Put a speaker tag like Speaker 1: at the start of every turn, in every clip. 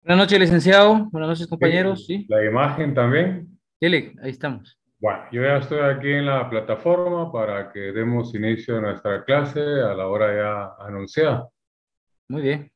Speaker 1: Buenas noches, licenciado. Buenas noches, compañeros.
Speaker 2: Sí,
Speaker 1: Sí,
Speaker 2: la imagen también.
Speaker 1: dele, ahí estamos.
Speaker 2: Bueno, yo ya estoy aquí en la plataforma para que demos inicio a nuestra clase a la hora ya anunciada.
Speaker 1: Muy bien.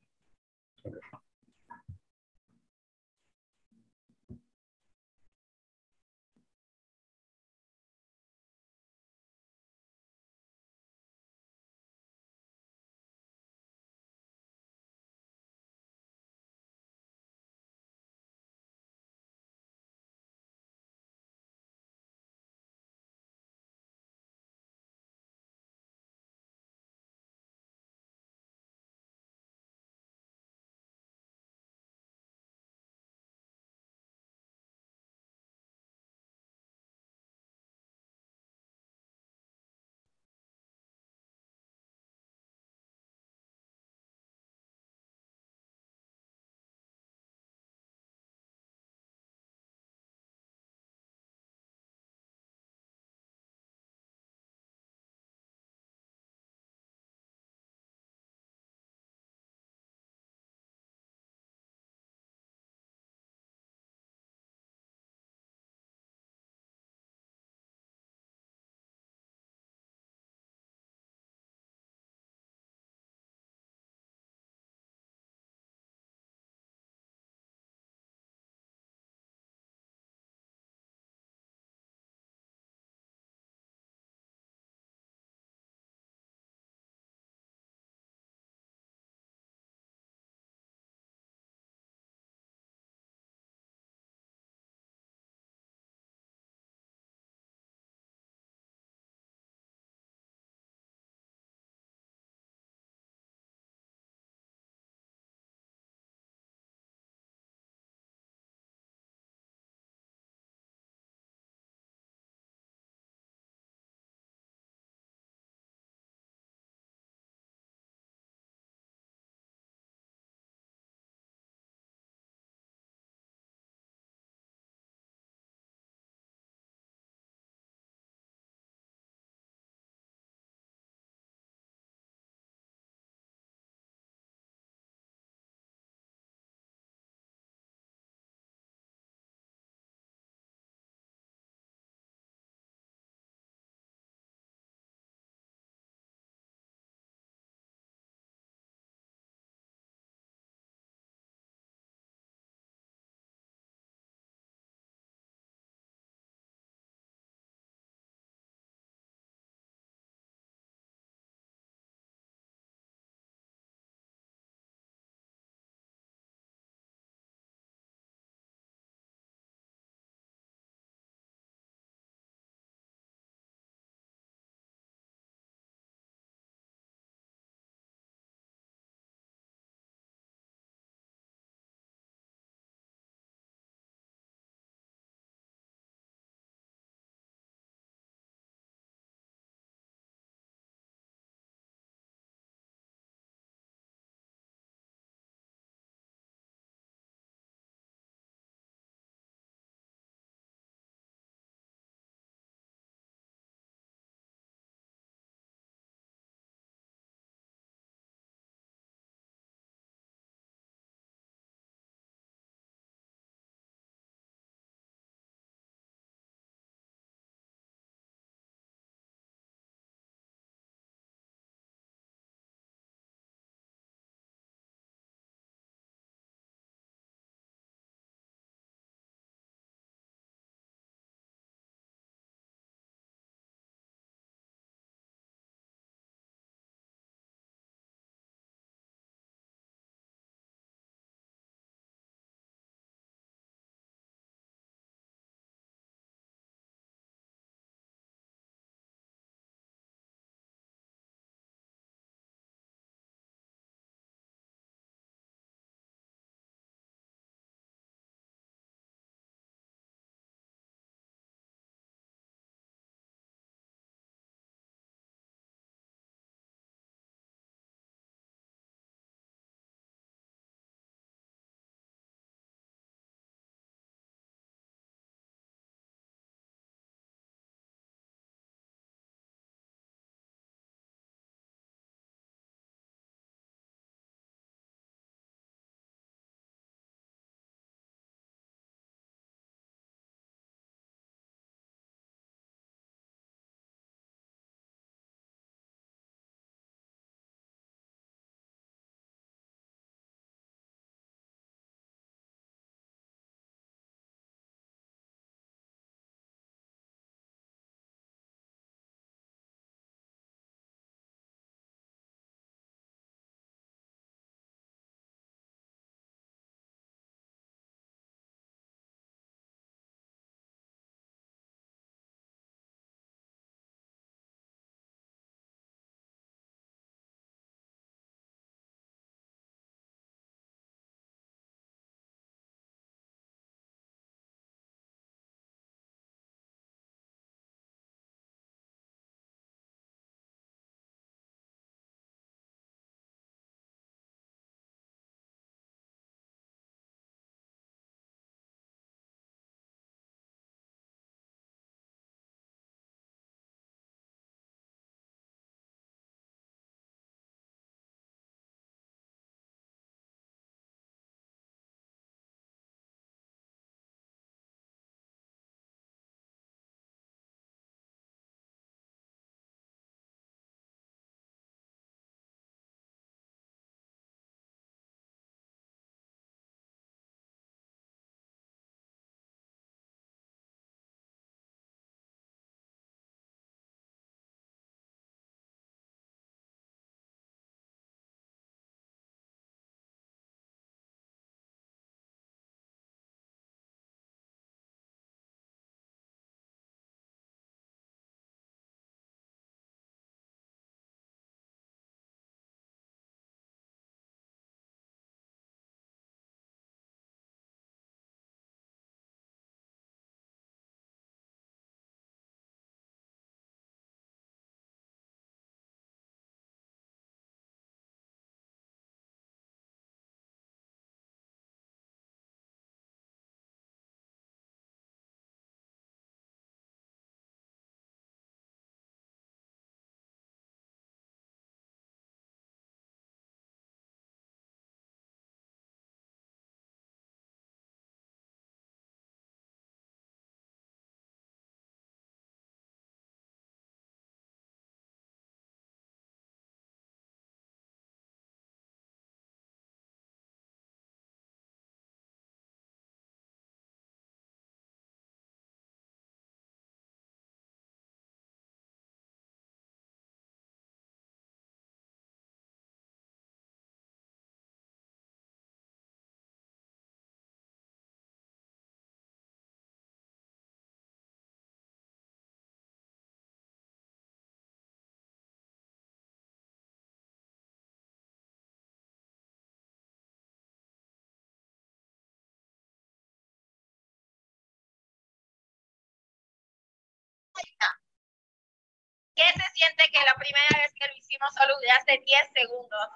Speaker 3: siente que la primera vez que lo hicimos solo duraste 10 segundos.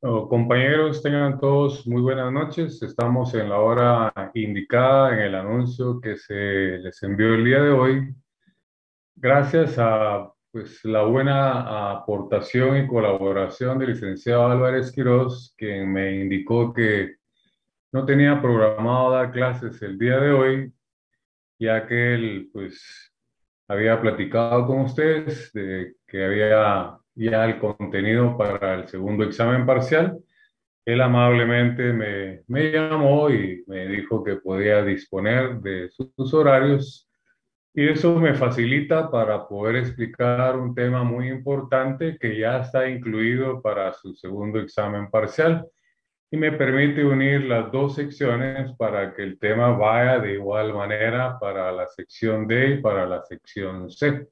Speaker 2: Compañeros, tengan todos muy buenas noches. Estamos en la hora indicada en el anuncio que se les envió el día de hoy. Gracias a pues, la buena aportación y colaboración del licenciado Álvarez Quiroz, quien me indicó que no tenía programado dar clases el día de hoy, ya que él pues, había platicado con ustedes de que había ya el contenido para el segundo examen parcial. Él amablemente me llamó y me dijo que podía disponer de sus horarios y eso me facilita para poder explicar un tema muy importante que ya está incluido para su segundo examen parcial y me permite unir las dos secciones para que el tema vaya de igual manera para la sección D y para la sección C.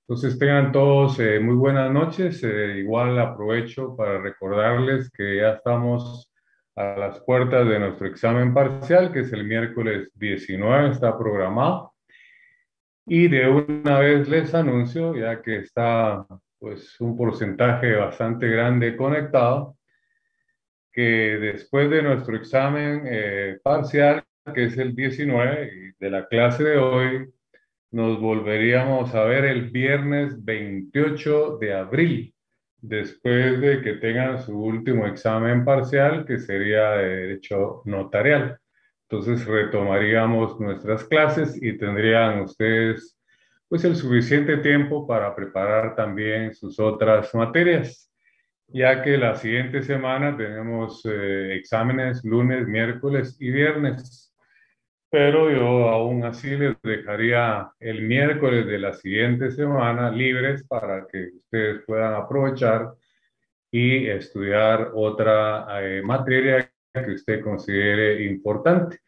Speaker 2: Entonces tengan todos muy buenas noches. Igual aprovecho para recordarles que ya estamos a las puertas de nuestro examen parcial, que es el miércoles 19, está programado. Y de una vez les anuncio, ya que está pues un porcentaje bastante grande conectado, que después de nuestro examen parcial, que es el 19, y de la clase de hoy, nos volveríamos a ver el viernes 28 de abril, después de que tengan su último examen parcial, que sería de Derecho Notarial. Entonces retomaríamos nuestras clases y tendrían ustedes pues el suficiente tiempo para preparar también sus otras materias, ya que la siguiente semana tenemos exámenes lunes, miércoles y viernes, pero yo aún así les dejaría el miércoles de la siguiente semana libres para que ustedes puedan aprovechar y estudiar otra materia que usted considere importante.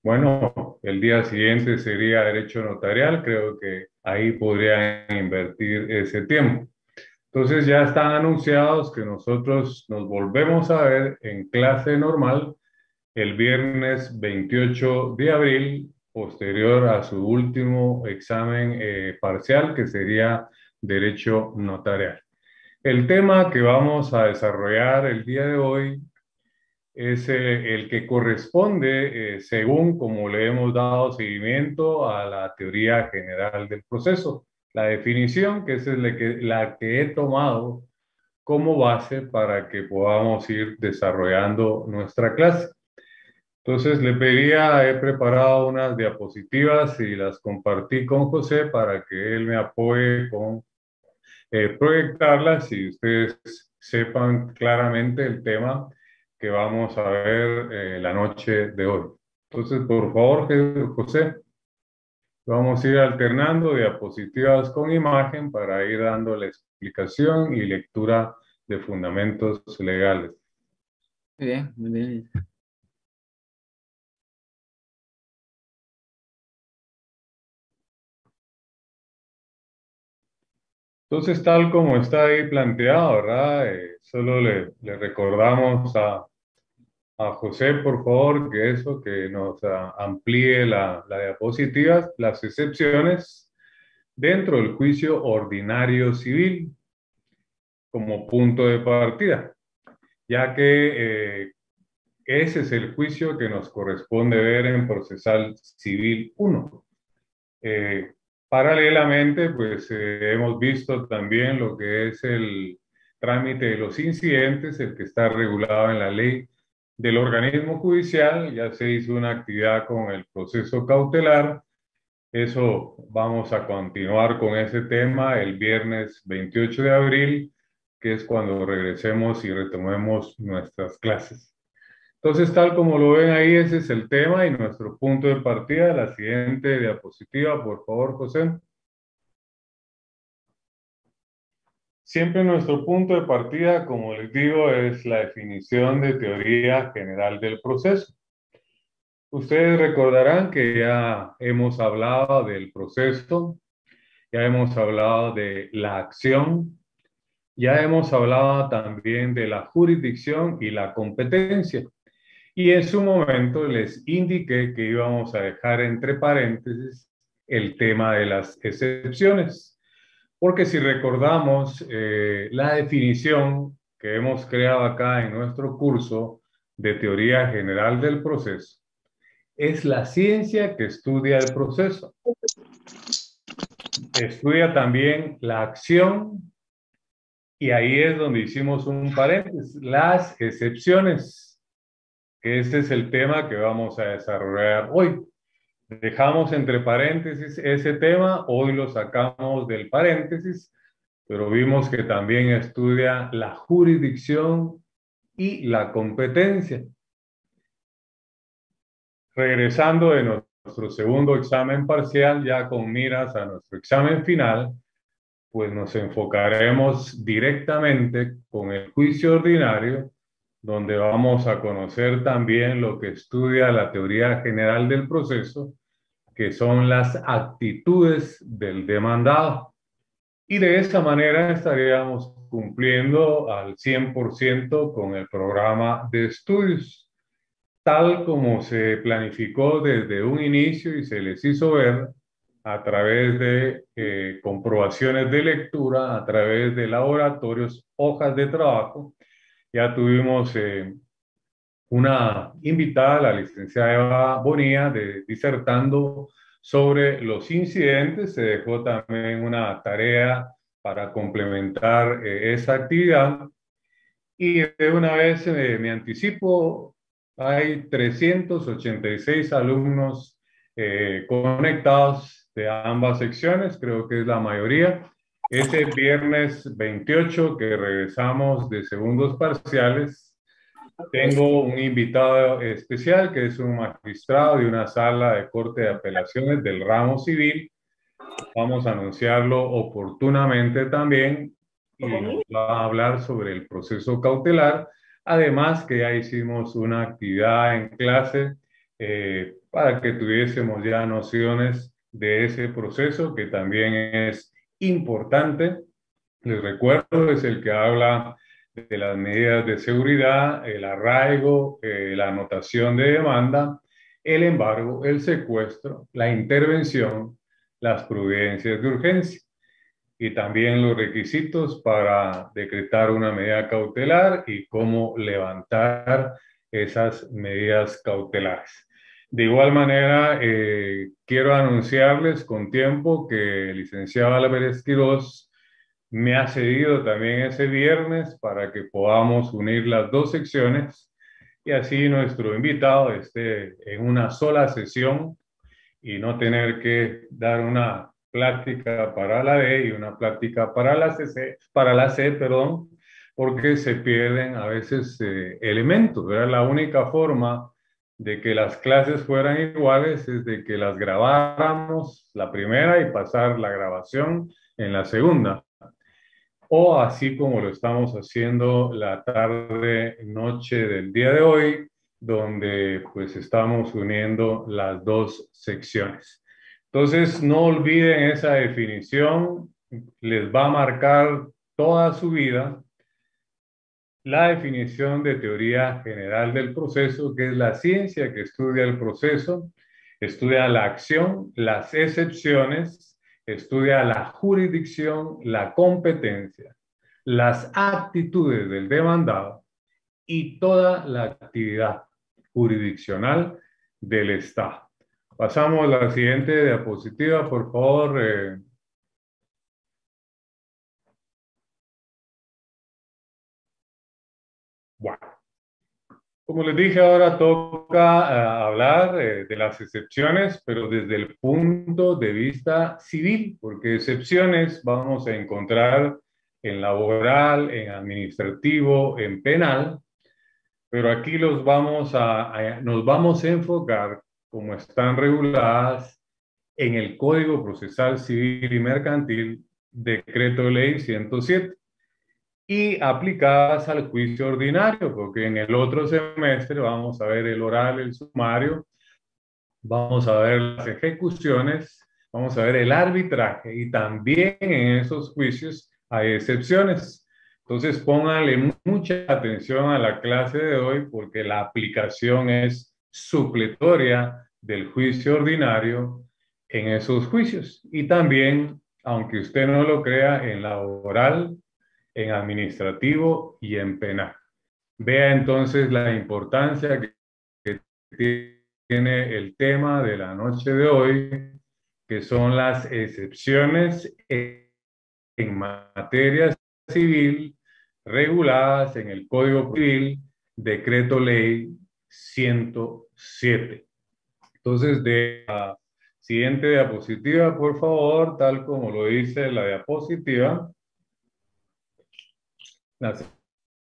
Speaker 2: Bueno, el día siguiente sería Derecho Notarial, creo que ahí podrían invertir ese tiempo. Entonces ya están anunciados que nosotros nos volvemos a ver en clase normal el viernes 28 de abril, posterior a su último examen parcial, que sería Derecho Notarial. El tema que vamos a desarrollar el día de hoy es el que corresponde, según como le hemos dado seguimiento a la teoría general del proceso. La definición, que es la que he tomado como base para que podamos ir desarrollando nuestra clase. Entonces le pedía, he preparado unas diapositivas y las compartí con José para que él me apoye con proyectarlas y ustedes sepan claramente el tema que vamos a ver la noche de hoy. Entonces, por favor, José, vamos a ir alternando diapositivas con imagen para ir dando la explicación y lectura de fundamentos legales.
Speaker 1: Muy bien, muy bien.
Speaker 2: Entonces, tal como está ahí planteado, ¿verdad? Solo le recordamos a José, por favor, que eso, que nos amplíe la diapositiva, las excepciones dentro del juicio ordinario civil como punto de partida, ya que ese es el juicio que nos corresponde ver en Procesal Civil 1. Paralelamente, pues hemos visto también lo que es el trámite de los incidentes, el que está regulado en la ley del organismo judicial. Ya se hizo una actividad con el proceso cautelar. Eso vamos a continuar con ese tema el viernes 28 de abril, que es cuando regresemos y retomemos nuestras clases. Entonces, tal como lo ven ahí, ese es el tema y nuestro punto de partida. La siguiente diapositiva, por favor, José. Siempre nuestro punto de partida, como les digo, es la definición de teoría general del proceso. Ustedes recordarán que ya hemos hablado del proceso, ya hemos hablado de la acción, ya hemos hablado también de la jurisdicción y la competencia. Y en su momento les indiqué que íbamos a dejar entre paréntesis el tema de las excepciones. Porque si recordamos la definición que hemos creado acá en nuestro curso de Teoría General del Proceso es la ciencia que estudia el proceso. Estudia también la acción y ahí es donde hicimos un paréntesis, las excepciones, que ese es el tema que vamos a desarrollar hoy. Dejamos entre paréntesis ese tema, hoy lo sacamos del paréntesis, pero vimos que también estudia la jurisdicción y la competencia. Regresando de nuestro segundo examen parcial, ya con miras a nuestro examen final, pues nos enfocaremos directamente con el juicio ordinario, donde vamos a conocer también lo que estudia la teoría general del proceso, que son las actitudes del demandado. Y de esa manera estaríamos cumpliendo al 100% con el programa de estudios, tal como se planificó desde un inicio y se les hizo ver a través de comprobaciones de lectura, a través de laboratorios, hojas de trabajo. Ya tuvimos una invitada, la licenciada Eva Bonilla, disertando sobre los incidentes. Se dejó también una tarea para complementar esa actividad. Y de una vez me anticipo, hay 386 alumnos conectados de ambas secciones, creo que es la mayoría. Ese viernes 28 que regresamos de segundos parciales, tengo un invitado especial que es un magistrado de una sala de corte de apelaciones del ramo civil. Vamos a anunciarlo oportunamente también y nos va a hablar sobre el proceso cautelar. Además que ya hicimos una actividad en clase para que tuviésemos ya nociones de ese proceso que también es importante. Les recuerdo, es el que habla de las medidas de seguridad, el arraigo, la anotación de demanda, el embargo, el secuestro, la intervención, las prudencias de urgencia y también los requisitos para decretar una medida cautelar y cómo levantar esas medidas cautelares. De igual manera, quiero anunciarles con tiempo que el licenciado Álvarez Quirós me ha cedido también ese viernes para que podamos unir las dos secciones y así nuestro invitado esté en una sola sesión y no tener que dar una plática para la D y una plática para la C, perdón, porque se pierden a veces elementos, ¿verdad? La única forma de que las clases fueran iguales es de que las grabáramos la primera y pasar la grabación en la segunda. O así como lo estamos haciendo la tarde, noche del día de hoy, donde pues estamos uniendo las dos secciones. Entonces, no olviden esa definición, les va a marcar toda su vida. La definición de teoría general del proceso, que es la ciencia que estudia el proceso, estudia la acción, las excepciones, estudia la jurisdicción, la competencia, las actitudes del demandado y toda la actividad jurisdiccional del Estado. Pasamos a la siguiente diapositiva, por favor. Bueno, como les dije, ahora toca hablar de las excepciones, pero desde el punto de vista civil, porque excepciones vamos a encontrar en laboral, en administrativo, en penal, pero aquí nos vamos a enfocar, como están reguladas en el Código Procesal Civil y Mercantil, Decreto Ley 107, y aplicadas al juicio ordinario, porque en el otro semestre vamos a ver el oral, el sumario, vamos a ver las ejecuciones, vamos a ver el arbitraje y también en esos juicios hay excepciones. Entonces pónganle mucha atención a la clase de hoy porque la aplicación es supletoria del juicio ordinario en esos juicios. Y también, aunque usted no lo crea, en la oral en administrativo y en penal. Vea entonces la importancia que tiene el tema de la noche de hoy, que son las excepciones en materia civil reguladas en el Código Civil, Decreto Ley 107. Entonces, de la siguiente diapositiva, por favor, tal como lo dice la diapositiva, las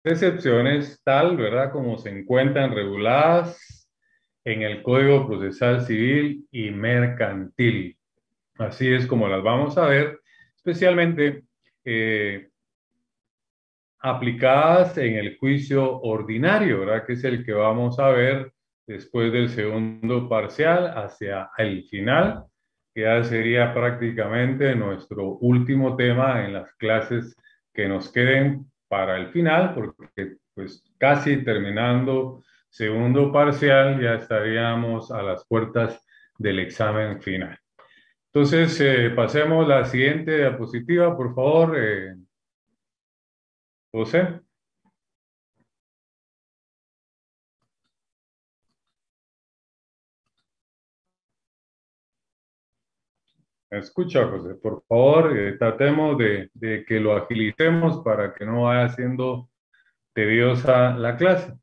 Speaker 2: excepciones tal, ¿verdad?, como se encuentran reguladas en el Código Procesal Civil y Mercantil. Así es como las vamos a ver, especialmente aplicadas en el juicio ordinario, ¿verdad?, que es el que vamos a ver después del segundo parcial hacia el final, que ya sería prácticamente nuestro último tema en las clases que nos queden para el final, porque pues casi terminando segundo parcial ya estaríamos a las puertas del examen final. Entonces, pasemos a la siguiente diapositiva, por favor, José. Escucha, José, por favor, tratemos de que lo agilicemos para que no vaya siendo tediosa la clase.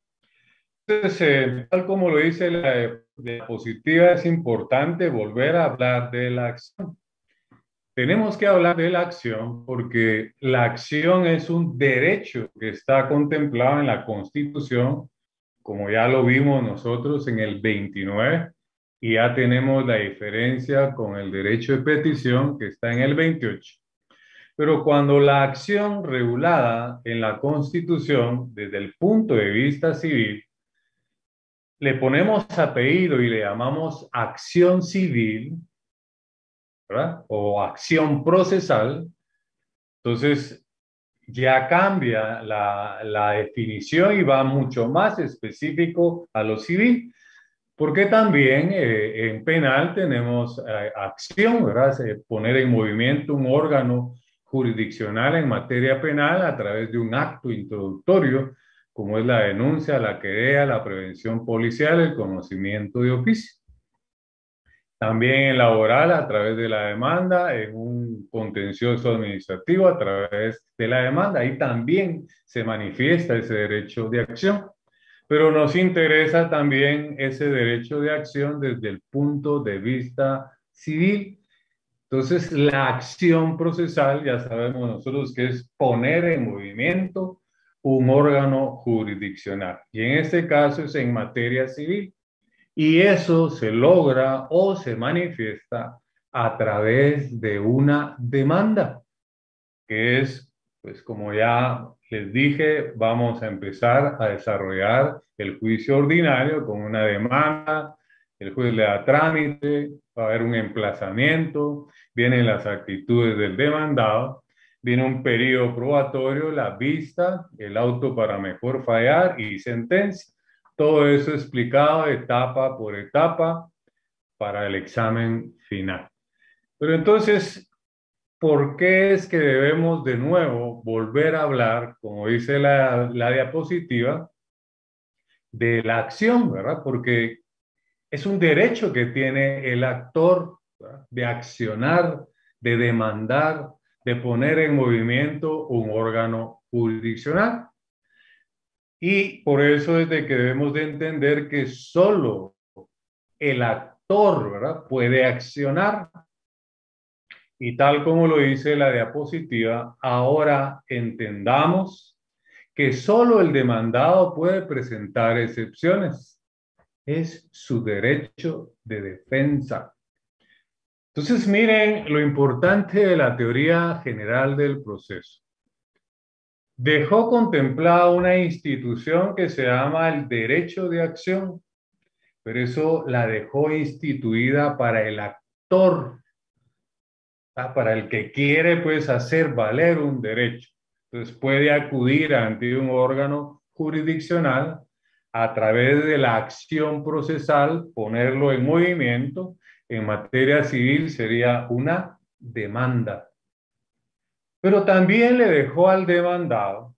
Speaker 2: Entonces, tal como lo dice la diapositiva, es importante volver a hablar de la acción. Tenemos que hablar de la acción porque la acción es un derecho que está contemplado en la Constitución, como ya lo vimos nosotros en el 29, y ya tenemos la diferencia con el derecho de petición que está en el 28. Pero cuando la acción regulada en la Constitución, desde el punto de vista civil, le ponemos apellido y le llamamos acción civil, ¿verdad?, o acción procesal, entonces ya cambia la definición y va mucho más específico a lo civil, porque también en penal tenemos acción, ¿verdad?, poner en movimiento un órgano jurisdiccional en materia penal a través de un acto introductorio, como es la denuncia, la querella, la prevención policial, el conocimiento de oficio. También en laboral a través de la demanda, en un contencioso administrativo a través de la demanda. Ahí también se manifiesta ese derecho de acción. Pero nos interesa también ese derecho de acción desde el punto de vista civil. Entonces, la acción procesal, ya sabemos nosotros que es poner en movimiento un órgano jurisdiccional. Y en este caso es en materia civil. Y eso se logra o se manifiesta a través de una demanda, que es, pues como ya les dije, vamos a empezar a desarrollar el juicio ordinario con una demanda, el juez le da trámite, va a haber un emplazamiento, vienen las actitudes del demandado, viene un periodo probatorio, la vista, el auto para mejor fallar y sentencia. Todo eso explicado etapa por etapa para el examen final. Pero entonces, ¿por qué es que debemos de nuevo volver a hablar, como dice la diapositiva, de la acción, ¿verdad? Porque es un derecho que tiene el actor, ¿verdad?, de accionar, de demandar, de poner en movimiento un órgano jurisdiccional. Y por eso es de que debemos de entender que solo el actor, ¿verdad?, puede accionar. Y tal como lo dice la diapositiva, ahora entendamos que solo el demandado puede presentar excepciones. Es su derecho de defensa. Entonces, miren lo importante de la teoría general del proceso. Dejó contemplada una institución que se llama el derecho de acción, pero eso la dejó instituida para el actor, para el que quiere pues hacer valer un derecho. Entonces puede acudir ante un órgano jurisdiccional a través de la acción procesal, ponerlo en movimiento. En materia civil sería una demanda. pero también le dejó al demandado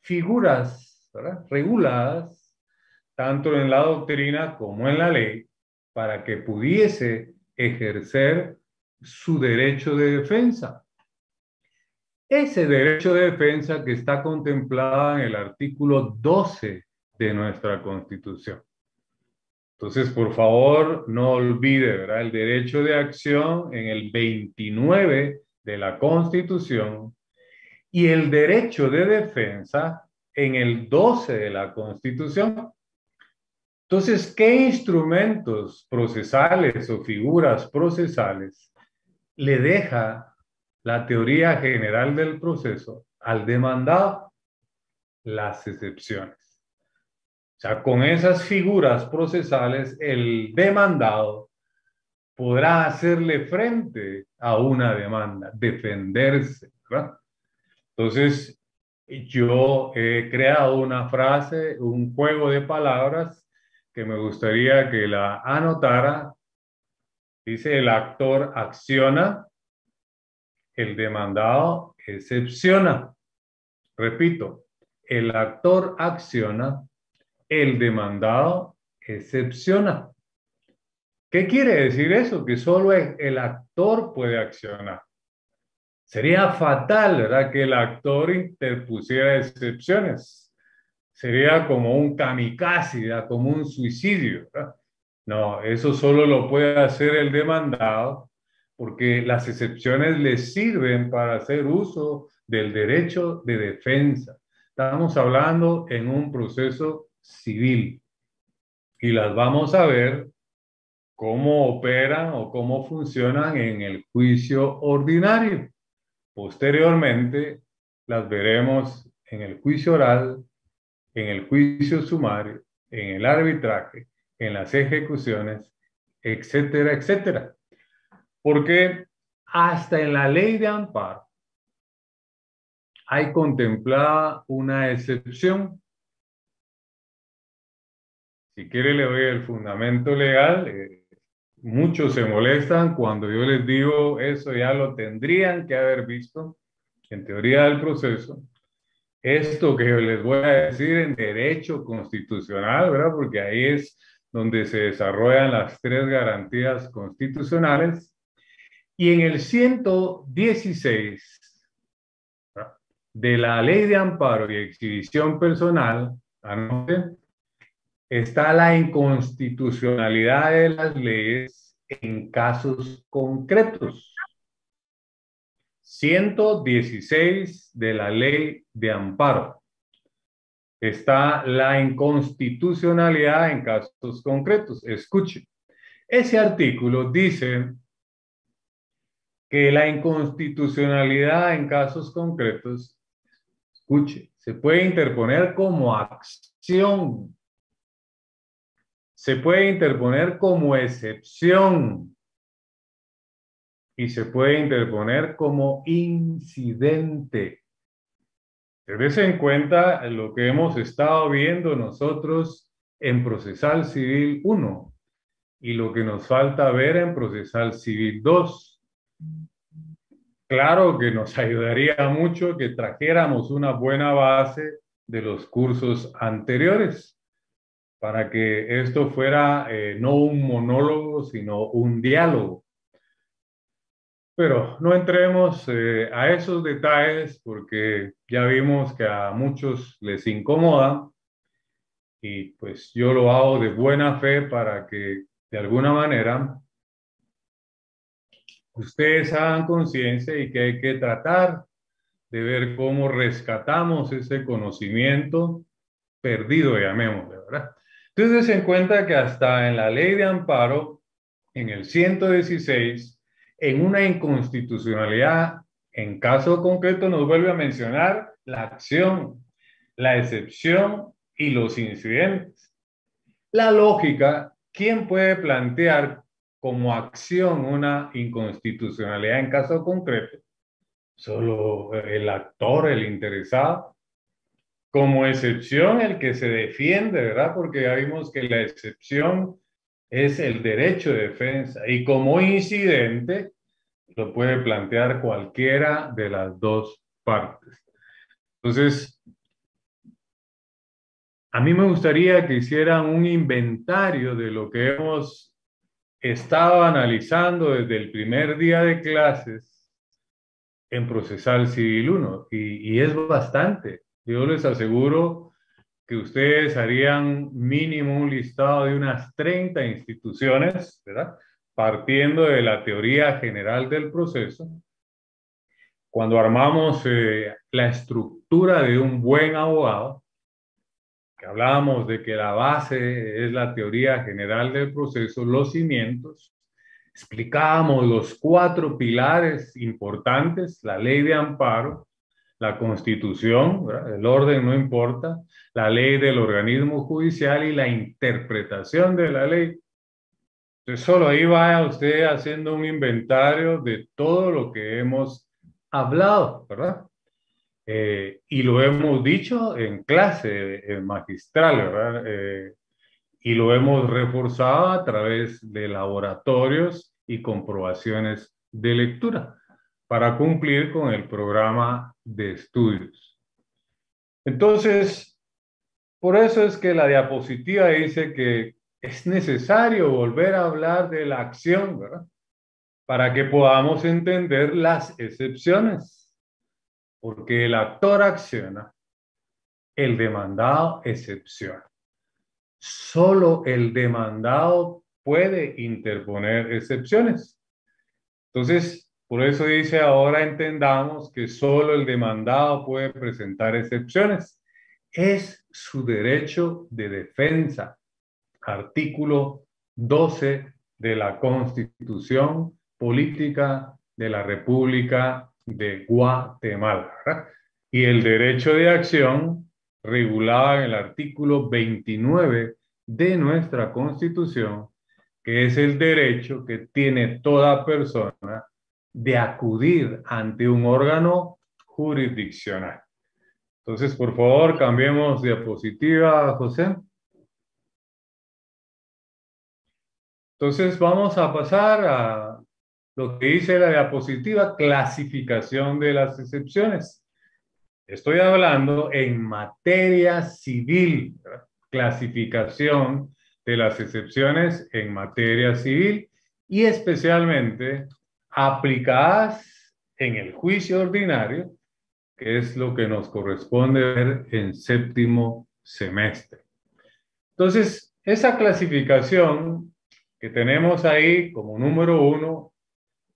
Speaker 2: figuras, ¿verdad?, reguladas, tanto en la doctrina como en la ley, para que pudiese ejercer su derecho de defensa. Ese derecho de defensa que está contemplado en el artículo 12 de nuestra Constitución. Entonces, por favor, no olvide, ¿verdad?, el derecho de acción en el 29 de la Constitución y el derecho de defensa en el 12 de la Constitución. Entonces, ¿qué instrumentos procesales o figuras procesales le deja la teoría general del proceso al demandado? Las excepciones. O sea, con esas figuras procesales, el demandado podrá hacerle frente a una demanda, defenderse, ¿verdad? Entonces, yo he creado una frase, un juego de palabras que me gustaría que la anotara. Dice: el actor acciona, el demandado excepciona. Repito, el actor acciona, el demandado excepciona. ¿Qué quiere decir eso? Que solo el actor puede accionar. Sería fatal, ¿verdad?, que el actor interpusiera excepciones. Sería como un kamikaze, ¿verdad?, como un suicidio, ¿verdad? No, eso solo lo puede hacer el demandado, porque las excepciones le sirven para hacer uso del derecho de defensa. Estamos hablando en un proceso civil y las vamos a ver cómo operan o cómo funcionan en el juicio ordinario. Posteriormente, las veremos en el juicio oral, en el juicio sumario, en el arbitraje, en las ejecuciones, etcétera, etcétera. Porque hasta en la ley de amparo hay contemplada una excepción. Si quiere le doy el fundamento legal. Muchos se molestan cuando yo les digo eso, ya lo tendrían que haber visto en teoría del proceso. Esto que les voy a decir en derecho constitucional, ¿verdad?, porque ahí es donde se desarrollan las tres garantías constitucionales. Y en el 116, ¿verdad?, de la Ley de Amparo y Exhibición Personal, anoten, está la inconstitucionalidad de las leyes en casos concretos. 116 de la Ley de Amparo. Está la inconstitucionalidad en casos concretos. Escuche, ese artículo dice que la inconstitucionalidad en casos concretos, escuche, se puede interponer como acción, se puede interponer como excepción y se puede interponer como incidente. Tenés en cuenta lo que hemos estado viendo nosotros en Procesal Civil 1 y lo que nos falta ver en Procesal Civil 2. Claro que nos ayudaría mucho que trajéramos una buena base de los cursos anteriores para que esto fuera no un monólogo, sino un diálogo. Pero no entremos a esos detalles porque ya vimos que a muchos les incomoda y pues yo lo hago de buena fe para que de alguna manera ustedes hagan conciencia y que hay que tratar de ver cómo rescatamos ese conocimiento perdido, llamémosle, ¿verdad? Entonces, den en cuenta que hasta en la ley de amparo, en el 116, en una inconstitucionalidad, en caso concreto, nos vuelve a mencionar la acción, la excepción y los incidentes. La lógica, ¿quién puede plantear como acción una inconstitucionalidad en caso concreto? Solo el actor, el interesado. Como excepción, el que se defiende, ¿verdad? Porque ya vimos que la excepción es el derecho de defensa. Y como incidente, lo puede plantear cualquiera de las dos partes. Entonces, a mí me gustaría que hicieran un inventario de lo que hemos estado analizando desde el primer día de clases en Procesal Civil 1, y es bastante. Yo les aseguro que ustedes harían mínimo un listado de unas 30 instituciones, ¿verdad? Partiendo de la teoría general del proceso. Cuando armamos la estructura de un buen abogado, que hablábamos de que la base es la teoría general del proceso, los cimientos, explicábamos los 4 pilares importantes: la ley de amparo, la Constitución, ¿verdad? El orden no importa, la ley del organismo judicial y la interpretación de la ley. Entonces, solo ahí va usted haciendo un inventario de todo lo que hemos hablado, ¿verdad? Y lo hemos dicho en clase magistral, ¿verdad? Y lo hemos reforzado a través de laboratorios y comprobaciones de lectura para cumplir con el programa de estudios. Entonces, por eso es que la diapositiva dice que es necesario volver a hablar de la acción, ¿verdad? Para que podamos entender las excepciones, porque el actor acciona, el demandado excepciona. Solo el demandado puede interponer excepciones. Entonces, por eso dice: ahora entendamos que solo el demandado puede presentar excepciones. Es su derecho de defensa. Artículo 12 de la Constitución Política de la República de Guatemala, ¿verdad? Y el derecho de acción regulado en el artículo 29 de nuestra Constitución, que es el derecho que tiene toda persona de acudir ante un órgano jurisdiccional. Entonces, por favor, cambiemos diapositiva, José. Entonces, vamos a pasar a lo que dice la diapositiva: clasificación de las excepciones. Estoy hablando en materia civil, ¿verdad? Clasificación de las excepciones en materia civil y especialmente aplicadas en el juicio ordinario, que es lo que nos corresponde ver en séptimo semestre. Entonces, esa clasificación que tenemos ahí como número 1,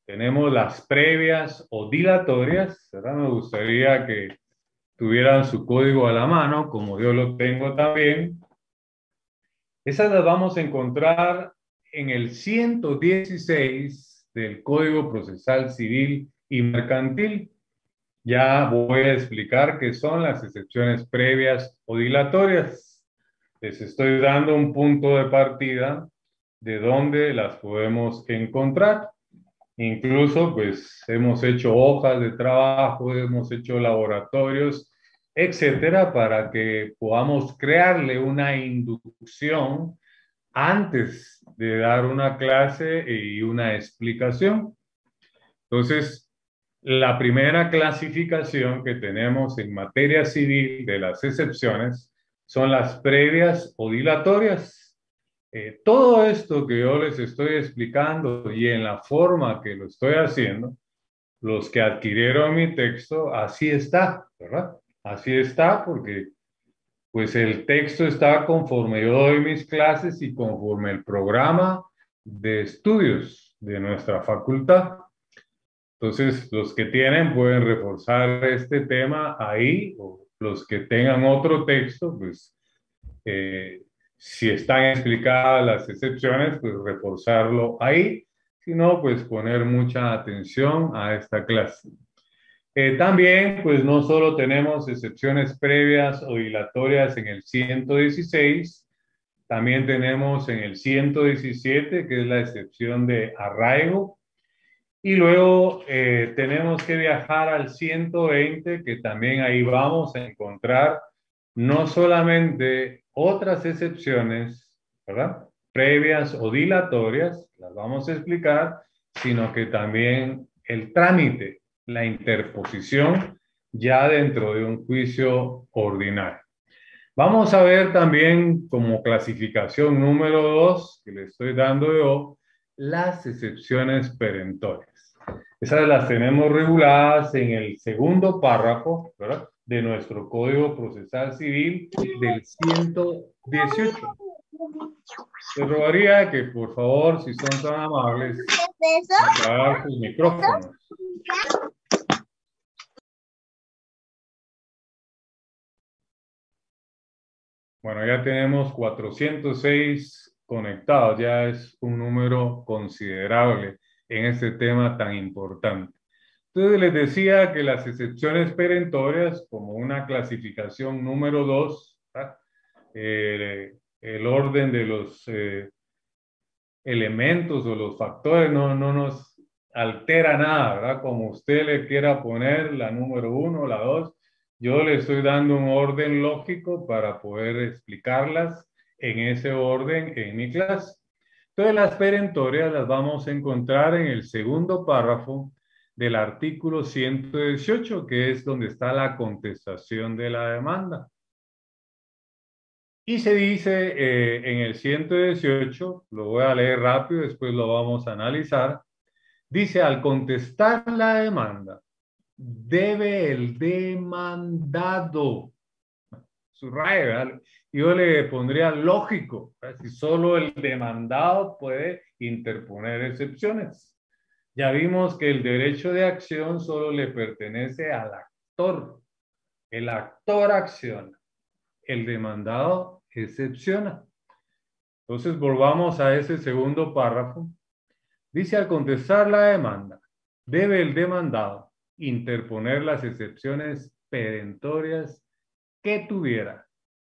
Speaker 2: tenemos las previas o dilatorias, ¿verdad? Me gustaría que tuvieran su código a la mano, como yo lo tengo también. Esas las vamos a encontrar en el 116 del Código Procesal Civil y Mercantil. Ya voy a explicar qué son las excepciones previas o dilatorias. Les estoy dando un punto de partida de dónde las podemos encontrar. Incluso, pues, hemos hecho hojas de trabajo, hemos hecho laboratorios, etcétera, para que podamos crearle una inducción antes de dar una clase y una explicación. Entonces, la primera clasificación que tenemos en materia civil de las excepciones son las previas o dilatorias. Todo esto que yo les estoy explicando y en la forma que lo estoy haciendo, los que adquirieron mi texto, así está, ¿verdad? Así está porque pues el texto está conforme yo doy mis clases y conforme el programa de estudios de nuestra facultad. Entonces, los que tienen pueden reforzar este tema ahí, o los que tengan otro texto, pues si están explicadas las excepciones, pues reforzarlo ahí. Si no, pues poner mucha atención a esta clase. También, pues no solo tenemos excepciones previas o dilatorias en el 116, también tenemos en el 117, que es la excepción de arraigo. Y luego tenemos que viajar al 120, que también ahí vamos a encontrar no solamente otras excepciones, ¿verdad? Previas o dilatorias, las vamos a explicar, sino que también el trámite, la interposición ya dentro de un juicio ordinario. Vamos a ver también como clasificación número 2, que le estoy dando yo, las excepciones perentorias. Esas las tenemos reguladas en el segundo párrafo, ¿verdad?, de nuestro Código Procesal Civil del 118. Les rogaría que, por favor, si son tan amables, apagar sus micrófonos. Bueno, ya tenemos 406 conectados, ya es un número considerable en este tema tan importante. Entonces les decía que las excepciones perentorias, como una clasificación número 2, el orden de los elementos o los factores no nos altera nada, ¿verdad? Como usted le quiera poner la número 1, la 2, yo le estoy dando un orden lógico para poder explicarlas en ese orden en mi clase. Entonces las perentorias las vamos a encontrar en el segundo párrafo del artículo 118, que es donde está la contestación de la demanda. Y se dice en el 118, lo voy a leer rápido, después lo vamos a analizar, dice: al contestar la demanda, debe el demandado, subraye, ¿verdad? Yo le pondría lógico, ¿verdad?, si solo el demandado puede interponer excepciones. Ya vimos que el derecho de acción solo le pertenece al actor. El actor acciona, el demandado excepciona. Entonces volvamos a ese segundo párrafo. Dice: al contestar la demanda, debe el demandado interponer las excepciones perentorias que tuviera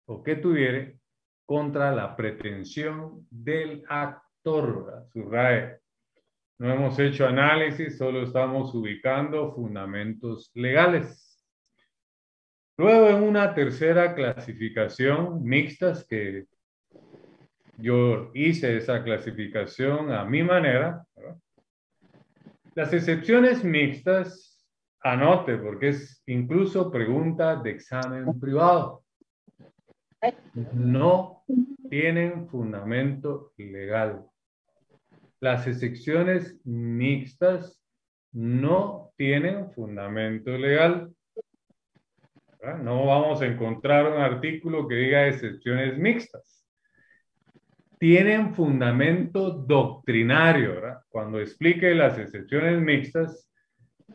Speaker 2: o que tuviere contra la pretensión del actor. Subraye. No hemos hecho análisis, solo estamos ubicando fundamentos legales. Luego, en una tercera clasificación, mixtas, que yo hice esa clasificación a mi manera, ¿verdad? Las excepciones mixtas, anote, porque es incluso pregunta de examen privado, no tienen fundamento legal. Las excepciones mixtas no tienen fundamento legal. ¿Verdad? No vamos a encontrar un artículo que diga excepciones mixtas. Tienen fundamento doctrinario, ¿verdad? Cuando explique las excepciones mixtas,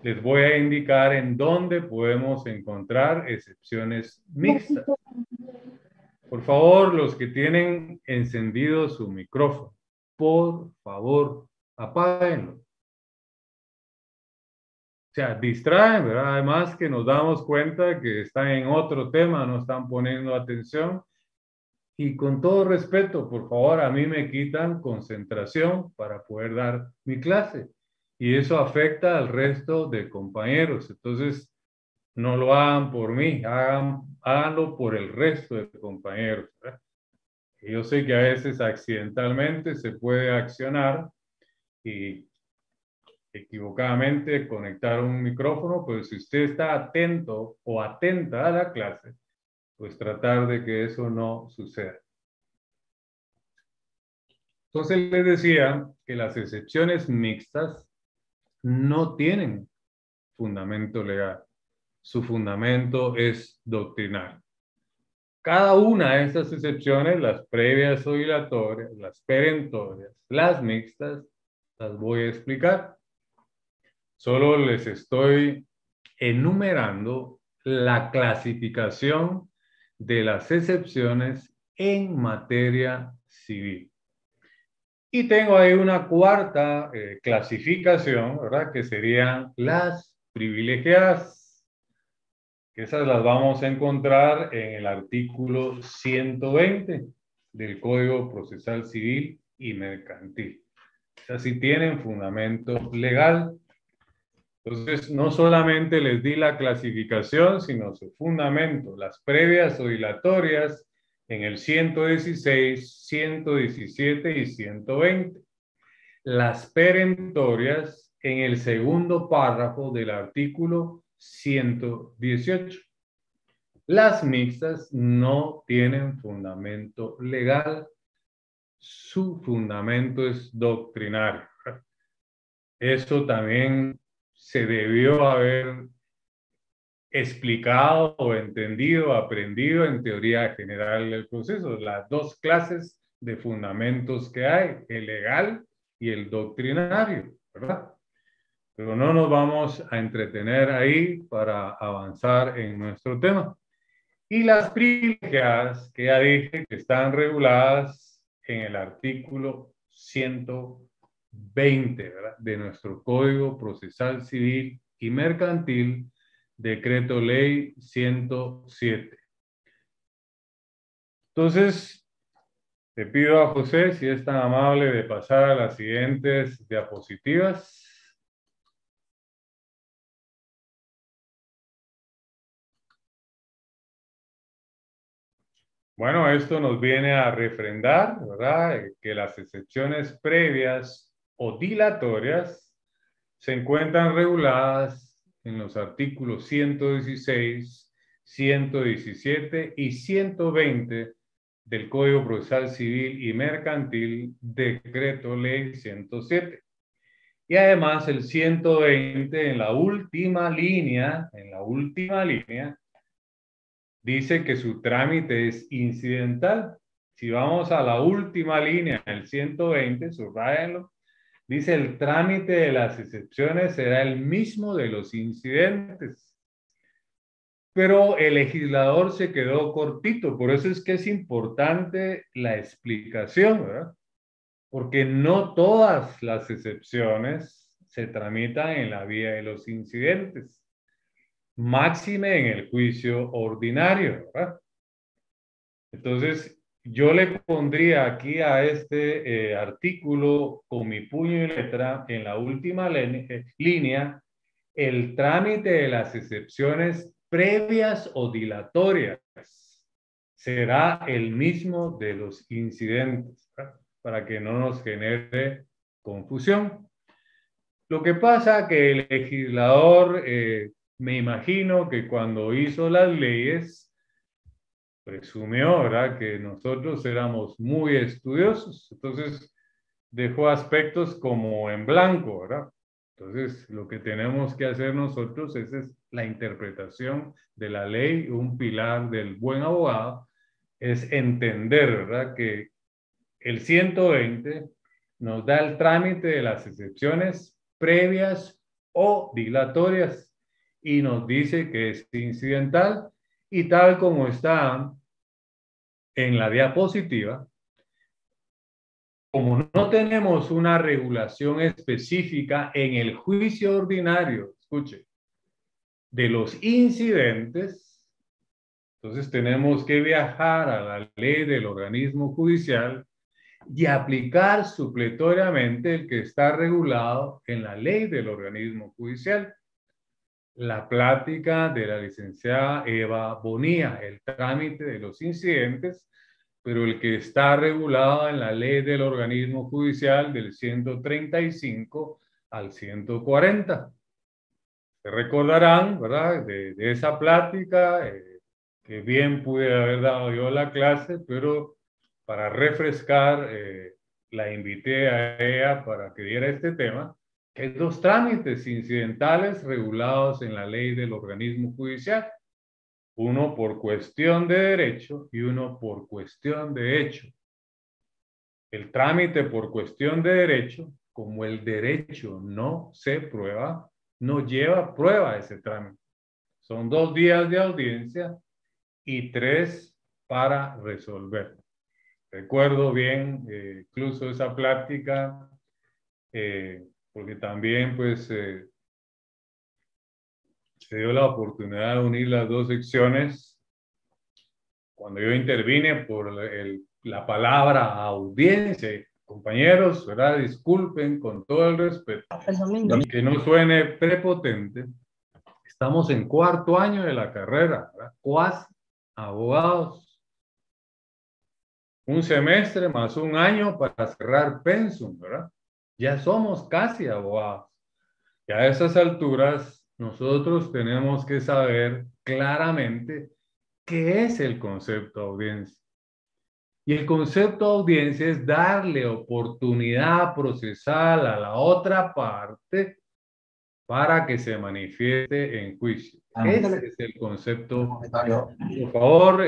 Speaker 2: les voy a indicar en dónde podemos encontrar excepciones mixtas. Por favor, los que tienen encendido su micrófono, por favor, apáguenlo. O sea, distraen, ¿verdad? Además que nos damos cuenta que están en otro tema, no están poniendo atención. Y con todo respeto, por favor, a mí me quitan concentración para poder dar mi clase. Y eso afecta al resto de compañeros. Entonces, no lo hagan por mí, háganlo por el resto de compañeros, ¿verdad? Yo sé que a veces accidentalmente se puede accionar y equivocadamente conectar un micrófono, pero si usted está atento o atenta a la clase, pues tratar de que eso no suceda. Entonces les decía que las excepciones mixtas no tienen fundamento legal. Su fundamento es doctrinal. Cada una de estas excepciones, las previas o dilatorias, las perentorias, las mixtas, las voy a explicar. Solo les estoy enumerando la clasificación de las excepciones en materia civil. Y tengo ahí una cuarta clasificación, ¿verdad?, que serían las privilegiadas. Que esas las vamos a encontrar en el artículo 120 del Código Procesal Civil y Mercantil. Esas sí tienen fundamento legal. Entonces, no solamente les di la clasificación, sino su fundamento, las previas o dilatorias en el 116, 117 y 120. Las perentorias en el segundo párrafo del artículo 118. Las mixtas no tienen fundamento legal. Su fundamento es doctrinario. Eso también se debió haber explicado o entendido, aprendido en teoría general del proceso. Las dos clases de fundamentos que hay, el legal y el doctrinario, ¿verdad? Pero no nos vamos a entretener ahí para avanzar en nuestro tema. Y las privilegiadas, que ya dije que están reguladas en el artículo 120, ¿verdad?, de nuestro Código Procesal Civil y Mercantil, Decreto Ley 107. Entonces, te pido a José si es tan amable de pasar a las siguientes diapositivas. Bueno, esto nos viene a refrendar, ¿verdad?, que las excepciones previas o dilatorias se encuentran reguladas en los artículos 116, 117 y 120 del Código Procesal Civil y Mercantil, Decreto Ley 107. Y además el 120 en la última línea, dice que su trámite es incidental. Si vamos a la última línea, el 120, subrayenlo, dice el trámite de las excepciones será el mismo de los incidentes. Pero el legislador se quedó cortito, por eso es que es importante la explicación, ¿verdad? Porque no todas las excepciones se tramitan en la vía de los incidentes. Máxime en el juicio ordinario, ¿verdad? Entonces, yo le pondría aquí a este artículo con mi puño y letra en la última línea el trámite de las excepciones previas o dilatorias será el mismo de los incidentes, ¿verdad?, para que no nos genere confusión. Lo que pasa que el legislador, me imagino que cuando hizo las leyes, presumió, ¿verdad?, que nosotros éramos muy estudiosos. Entonces, dejó aspectos como en blanco, ¿verdad? Entonces, lo que tenemos que hacer nosotros es la interpretación de la ley. Un pilar del buen abogado es entender, ¿verdad?, que el 120 nos da el trámite de las excepciones previas o dilatorias y nos dice que es incidental, y tal como está en la diapositiva, como no tenemos una regulación específica en el juicio ordinario, escuche, de los incidentes, entonces tenemos que viajar a la ley del organismo judicial y aplicar supletoriamente el que está regulado en la ley del organismo judicial. La plática de la licenciada Eva Bonilla, el trámite de los incidentes, pero el que está regulado en la ley del organismo judicial del 135 al 140. Se recordarán, ¿verdad?, de esa plática, que bien pude haber dado yo la clase, pero para refrescar, la invité a ella para que diera este tema, que hay dos trámites incidentales regulados en la ley del organismo judicial. Uno por cuestión de derecho y uno por cuestión de hecho. El trámite por cuestión de derecho, como el derecho no se prueba, no lleva prueba ese trámite. Son 2 días de audiencia y 3 para resolver. Recuerdo bien, incluso esa plática, porque también pues se dio la oportunidad de unir las dos secciones. Cuando yo intervine por la palabra audiencia, compañeros, ¿verdad?, disculpen con todo el respeto, que no suene prepotente, estamos en 4º año de la carrera, ¿verdad?, cuasi abogados. Un semestre más un año para cerrar pensum, ¿verdad? Ya somos casi abogados. Y a esas alturas, nosotros tenemos que saber claramente qué es el concepto de audiencia. Y el concepto de audiencia es darle oportunidad procesal a la otra parte para que se manifieste en juicio. Ese es el concepto. Por favor,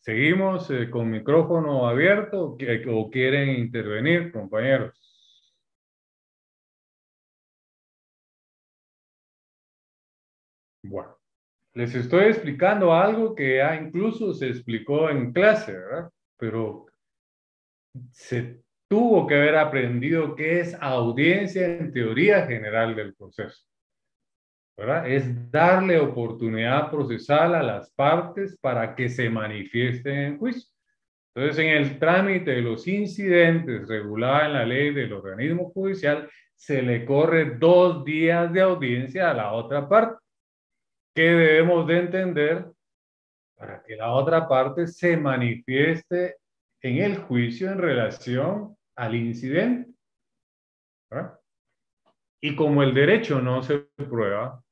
Speaker 2: seguimos con micrófono abierto o quieren intervenir, compañeros. Bueno, les estoy explicando algo que ya incluso se explicó en clase, ¿verdad? Pero se tuvo que haber aprendido qué es audiencia en teoría general del proceso, ¿verdad? Es darle oportunidad procesal a las partes para que se manifiesten en juicio. Entonces, en el trámite de los incidentes regulada en la ley del organismo judicial, se le corre 2 días de audiencia a la otra parte. ¿Qué debemos de entender? Para que la otra parte se manifieste en el juicio en relación al incidente, ¿verdad? Y como el derecho no se prueba,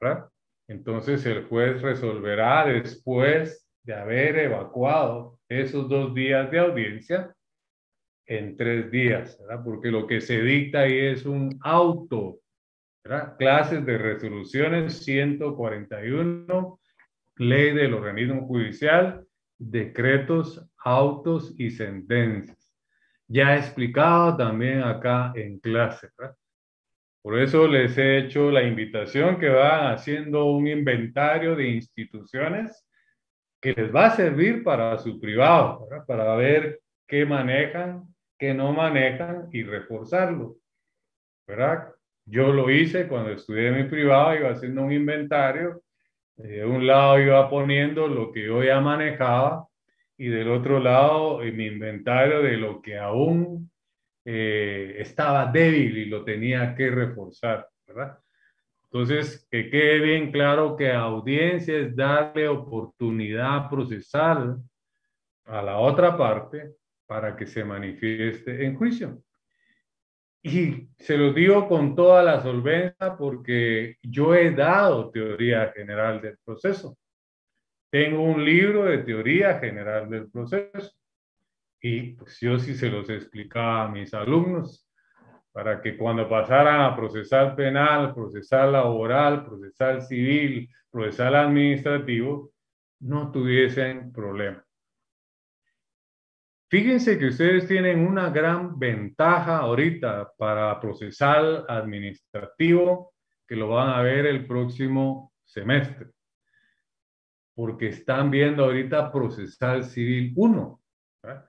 Speaker 2: ¿verdad? Entonces el juez resolverá después de haber evacuado esos 2 días de audiencia en 3 días, ¿verdad? Porque lo que se dicta ahí es un auto, ¿verdad? Clases de resoluciones 141, ley del organismo judicial, decretos, autos y sentencias. Ya he explicado también acá en clase, ¿verdad? Por eso les he hecho la invitación que van haciendo un inventario de instituciones que les va a servir para su privado, ¿verdad? Para ver qué manejan, qué no manejan y reforzarlo, ¿verdad? Yo lo hice cuando estudié mi privado, iba haciendo un inventario. De un lado iba poniendo lo que yo ya manejaba y del otro lado mi inventario de lo que aún estaba débil y lo tenía que reforzar, ¿verdad? Entonces, que quede bien claro que audiencia es darle oportunidad procesal a la otra parte para que se manifieste en juicio. Y se lo digo con toda la solvencia porque yo he dado teoría general del proceso. Tengo un libro de teoría general del proceso y pues yo sí se los explicaba a mis alumnos para que cuando pasaran a procesal penal, procesal laboral, procesal civil, procesal administrativo, no tuviesen problema. Fíjense que ustedes tienen una gran ventaja ahorita para procesal administrativo, que lo van a ver el próximo semestre, porque están viendo ahorita procesal civil 1, ¿verdad?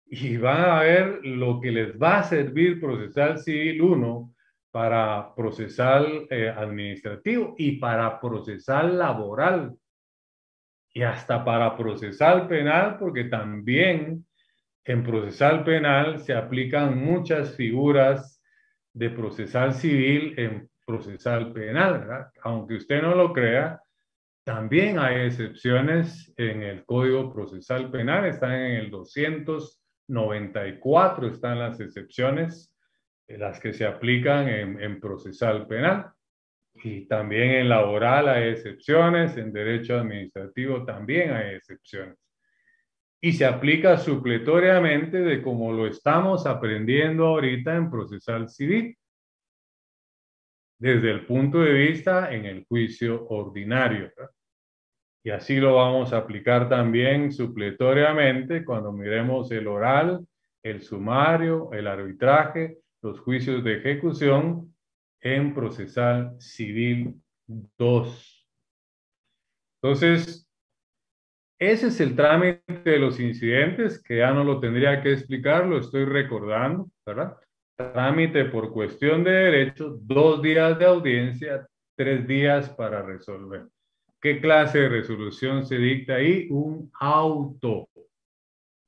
Speaker 2: Y van a ver lo que les va a servir procesal civil 1 para procesal administrativo y para procesal laboral y hasta para procesal penal, porque también en procesal penal se aplican muchas figuras de procesal civil en procesal penal, ¿verdad? Aunque usted no lo crea, también hay excepciones en el Código Procesal Penal, están en el 294, están las excepciones, las que se aplican en procesal penal. Y también en laboral hay excepciones, en derecho administrativo también hay excepciones. Y se aplica supletoriamente de como lo estamos aprendiendo ahorita en procesal civil, desde el punto de vista en el juicio ordinario, ¿verdad? Y así lo vamos a aplicar también supletoriamente cuando miremos el oral, el sumario, el arbitraje, los juicios de ejecución en procesal civil 2. Entonces, ese es el trámite de los incidentes, que ya no lo tendría que explicar, lo estoy recordando, ¿verdad? Trámite por cuestión de derecho, 2 días de audiencia, 3 días para resolver. ¿Qué clase de resolución se dicta ahí? Un auto,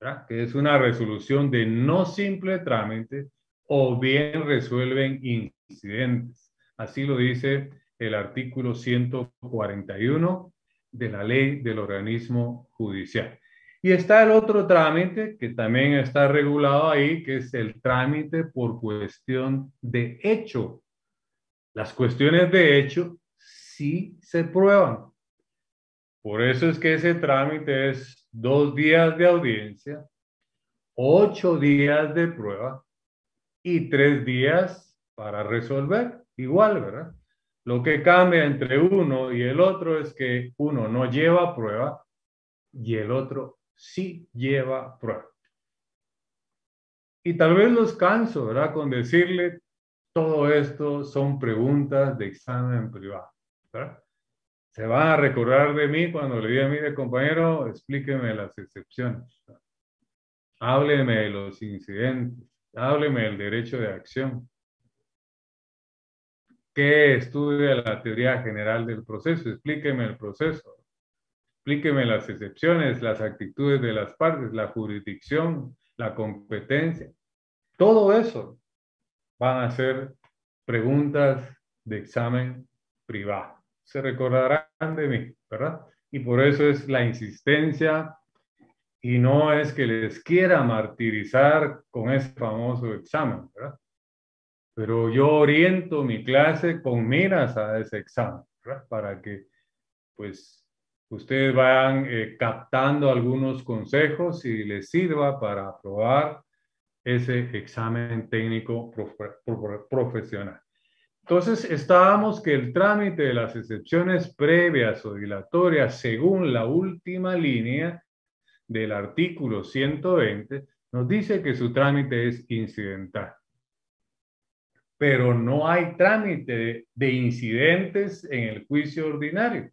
Speaker 2: ¿verdad? Que es una resolución de no simple trámite o bien resuelven incidentes. Así lo dice el artículo 141 de la ley del organismo judicial. Y está el otro trámite que también está regulado ahí, que es el trámite por cuestión de hecho. Las cuestiones de hecho sí se prueban. Por eso es que ese trámite es 2 días de audiencia, 8 días de prueba y 3 días para resolver. Igual, ¿verdad? Lo que cambia entre uno y el otro es que uno no lleva prueba y el otro sí lleva prueba. Y tal vez los canso, ¿verdad? Con decirle todo esto son preguntas de examen privado, ¿verdad? Se van a recordar de mí cuando le diga, mire compañero, explíqueme las excepciones. Hábleme de los incidentes, hábleme del derecho de acción. ¿Qué estudia la teoría general del proceso? Explíqueme el proceso. Explíqueme las excepciones, las actitudes de las partes, la jurisdicción, la competencia. Todo eso van a ser preguntas de examen privado. Se recordarán de mí, ¿verdad? Y por eso es la insistencia y no es que les quiera martirizar con ese famoso examen, ¿verdad? Pero yo oriento mi clase con miras a ese examen, ¿verdad? Para que, pues, ustedes vayan captando algunos consejos y les sirva para aprobar ese examen técnico profesional. Entonces, estábamos que el trámite de las excepciones previas o dilatorias, según la última línea del artículo 120, nos dice que su trámite es incidental. Pero no hay trámite de incidentes en el juicio ordinario.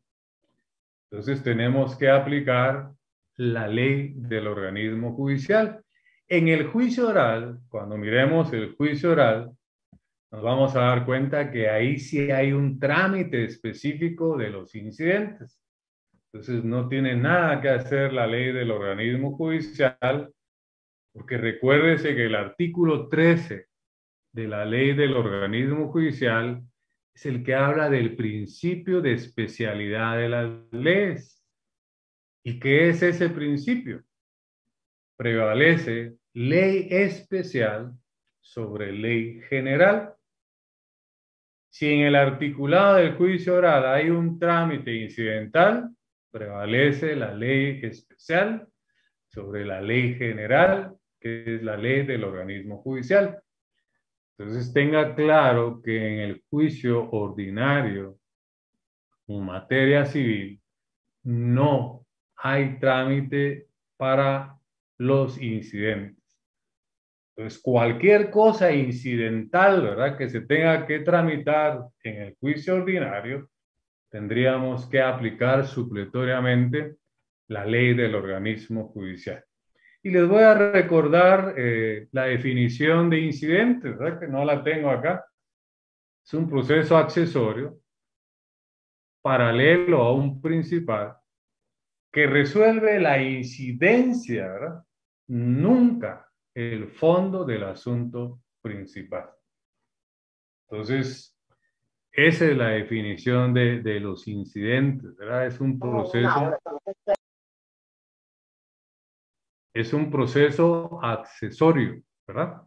Speaker 2: Entonces, tenemos que aplicar la ley del organismo judicial. En el juicio oral, cuando miremos el juicio oral, nos vamos a dar cuenta que ahí sí hay un trámite específico de los incidentes. Entonces no tiene nada que hacer la ley del organismo judicial, porque recuérdese que el artículo 13 de la ley del organismo judicial es el que habla del principio de especialidad de las leyes. ¿Y qué es ese principio? Prevalece ley especial sobre ley general. Si en el articulado del juicio oral hay un trámite incidental, prevalece la ley especial sobre la ley general, que es la ley del organismo judicial. Entonces tenga claro que en el juicio ordinario, en materia civil, no hay trámite para los incidentes. Entonces, cualquier cosa incidental, ¿verdad?, que se tenga que tramitar en el juicio ordinario, tendríamos que aplicar supletoriamente la ley del organismo judicial. Y les voy a recordar la definición de incidente, ¿verdad?, que no la tengo acá. Es un proceso accesorio paralelo a un principal que resuelve la incidencia, ¿verdad? Nunca el fondo del asunto principal. Entonces, esa es la definición de los incidentes, ¿verdad? Es un proceso accesorio, ¿verdad?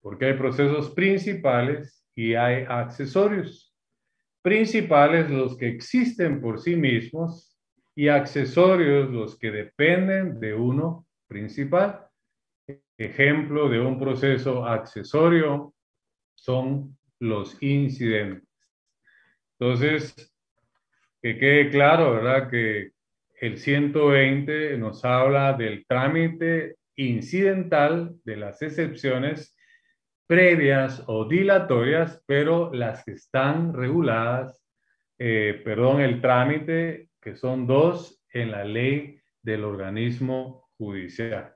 Speaker 2: Porque hay procesos principales y hay accesorios. Principales los que existen por sí mismos y accesorios los que dependen de uno principal. Ejemplo de un proceso accesorio son los incidentes. Entonces, que quede claro, ¿verdad?, que el 120 nos habla del trámite incidental de las excepciones previas o dilatorias, pero las que están reguladas, el trámite, que son 2 en la ley del organismo judicial.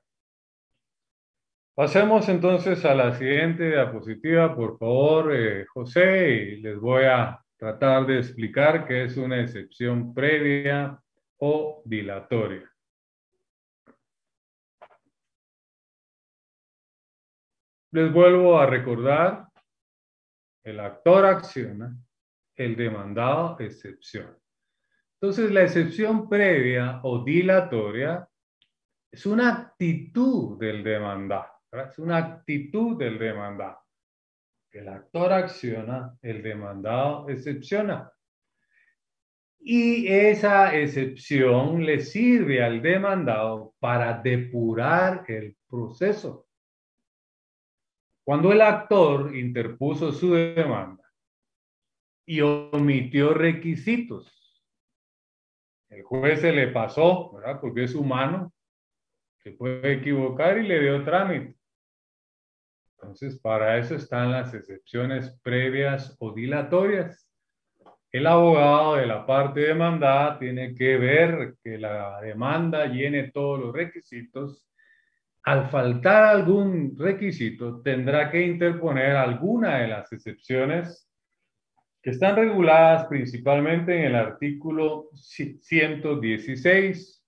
Speaker 2: Pasemos entonces a la siguiente diapositiva, por favor, José, y les voy a tratar de explicar qué es una excepción previa o dilatoria. Les vuelvo a recordar, el actor acciona, el demandado excepciona. Entonces, la excepción previa o dilatoria Es una actitud del demandado, ¿verdad? Es una actitud del demandado. El actor acciona, el demandado excepciona. Y esa excepción le sirve al demandado para depurar el proceso. Cuando el actor interpuso su demanda y omitió requisitos, el juez se le pasó, ¿verdad? Porque es humano, se puede equivocar y le dio trámite. Entonces, para eso están las excepciones previas o dilatorias. El abogado de la parte demandada tiene que ver que la demanda llene todos los requisitos. Al faltar algún requisito, tendrá que interponer alguna de las excepciones que están reguladas principalmente en el artículo 116.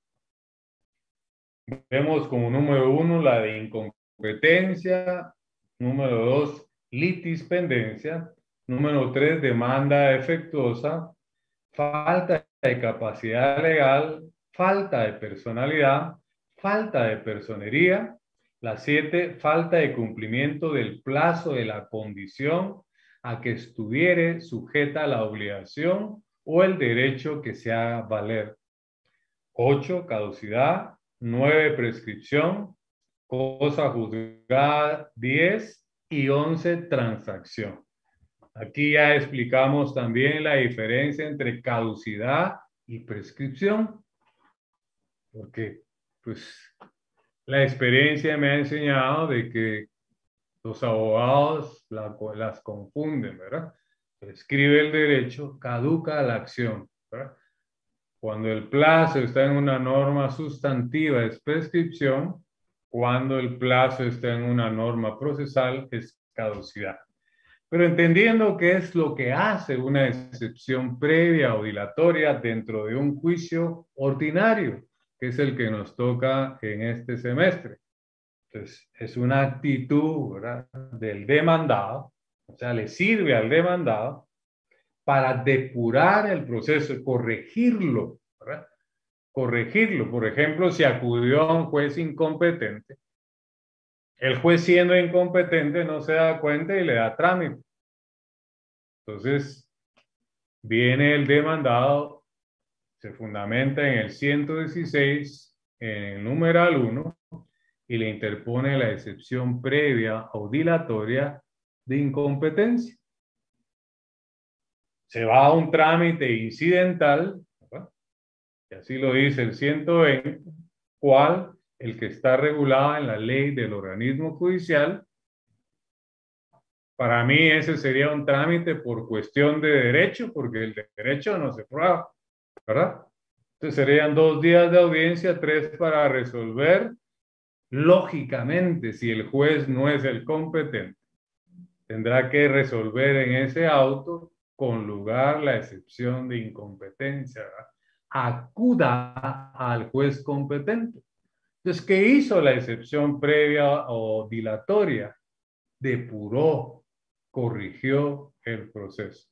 Speaker 2: Vemos como número 1 la de incompetencia, número 2 litispendencia, número 3 demanda defectuosa, falta de capacidad legal, falta de personalidad, falta de personería. La 7, falta de cumplimiento del plazo de la condición a que estuviere sujeta la obligación o el derecho que se haga valer. 8, caducidad. 9, prescripción. Cosa juzgada 10 y 11, transacción. Aquí ya explicamos también la diferencia entre caducidad y prescripción, porque pues la experiencia me ha enseñado de que los abogados las confunden, ¿verdad? Prescribe el derecho, caduca la acción, ¿verdad? Cuando el plazo está en una norma sustantiva es prescripción, cuando el plazo está en una norma procesal es caducidad. Pero entendiendo qué es lo que hace una excepción previa o dilatoria dentro de un juicio ordinario, que es el que nos toca en este semestre. Entonces, es una actitud, ¿verdad?, del demandado, o sea, le sirve al demandado para depurar el proceso, corregirlo, ¿verdad? Corregirlo. Por ejemplo, si acudió a un juez incompetente, el juez siendo incompetente no se da cuenta y le da trámite. Entonces, viene el demandado, se fundamenta en el 116, en el numeral 1, y le interpone la excepción previa o dilatoria de incompetencia. Se va a un trámite incidental, ¿verdad?, y así lo dice el 120, ¿cuál? El que está regulado en la ley del organismo judicial. Para mí ese sería un trámite por cuestión de derecho, porque el derecho no se prueba, ¿verdad? Entonces serían 2 días de audiencia, 3 para resolver. Lógicamente, si el juez no es el competente, tendrá que resolver en ese auto con lugar la excepción de incompetencia, ¿verdad? Acuda al juez competente. Entonces, ¿qué hizo la excepción previa o dilatoria? Depuró, corrigió el proceso.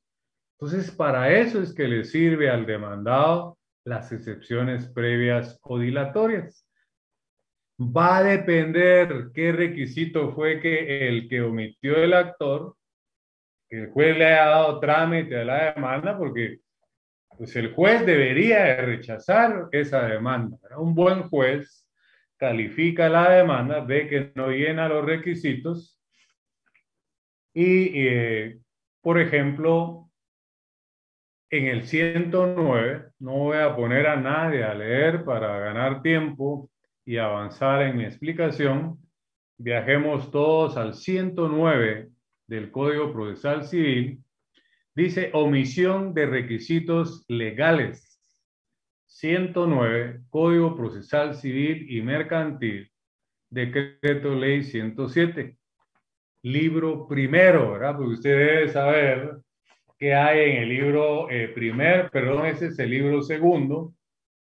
Speaker 2: Entonces, para eso es que le sirve al demandado las excepciones previas o dilatorias. Va a depender qué requisito fue que el que omitió el actor, que el juez le haya dado trámite a la demanda, porque pues el juez debería de rechazar esa demanda, ¿verdad? Un buen juez califica la demanda, ve que no llena los requisitos y por ejemplo, en el 109, no voy a poner a nadie a leer para ganar tiempo y avanzar en mi explicación. Viajemos todos al 109 del Código Procesal Civil. Dice omisión de requisitos legales. 109, Código Procesal Civil y Mercantil, Decreto Ley 107. Libro primero, ¿verdad? Porque usted debe saber qué hay en el libro ese es el libro segundo,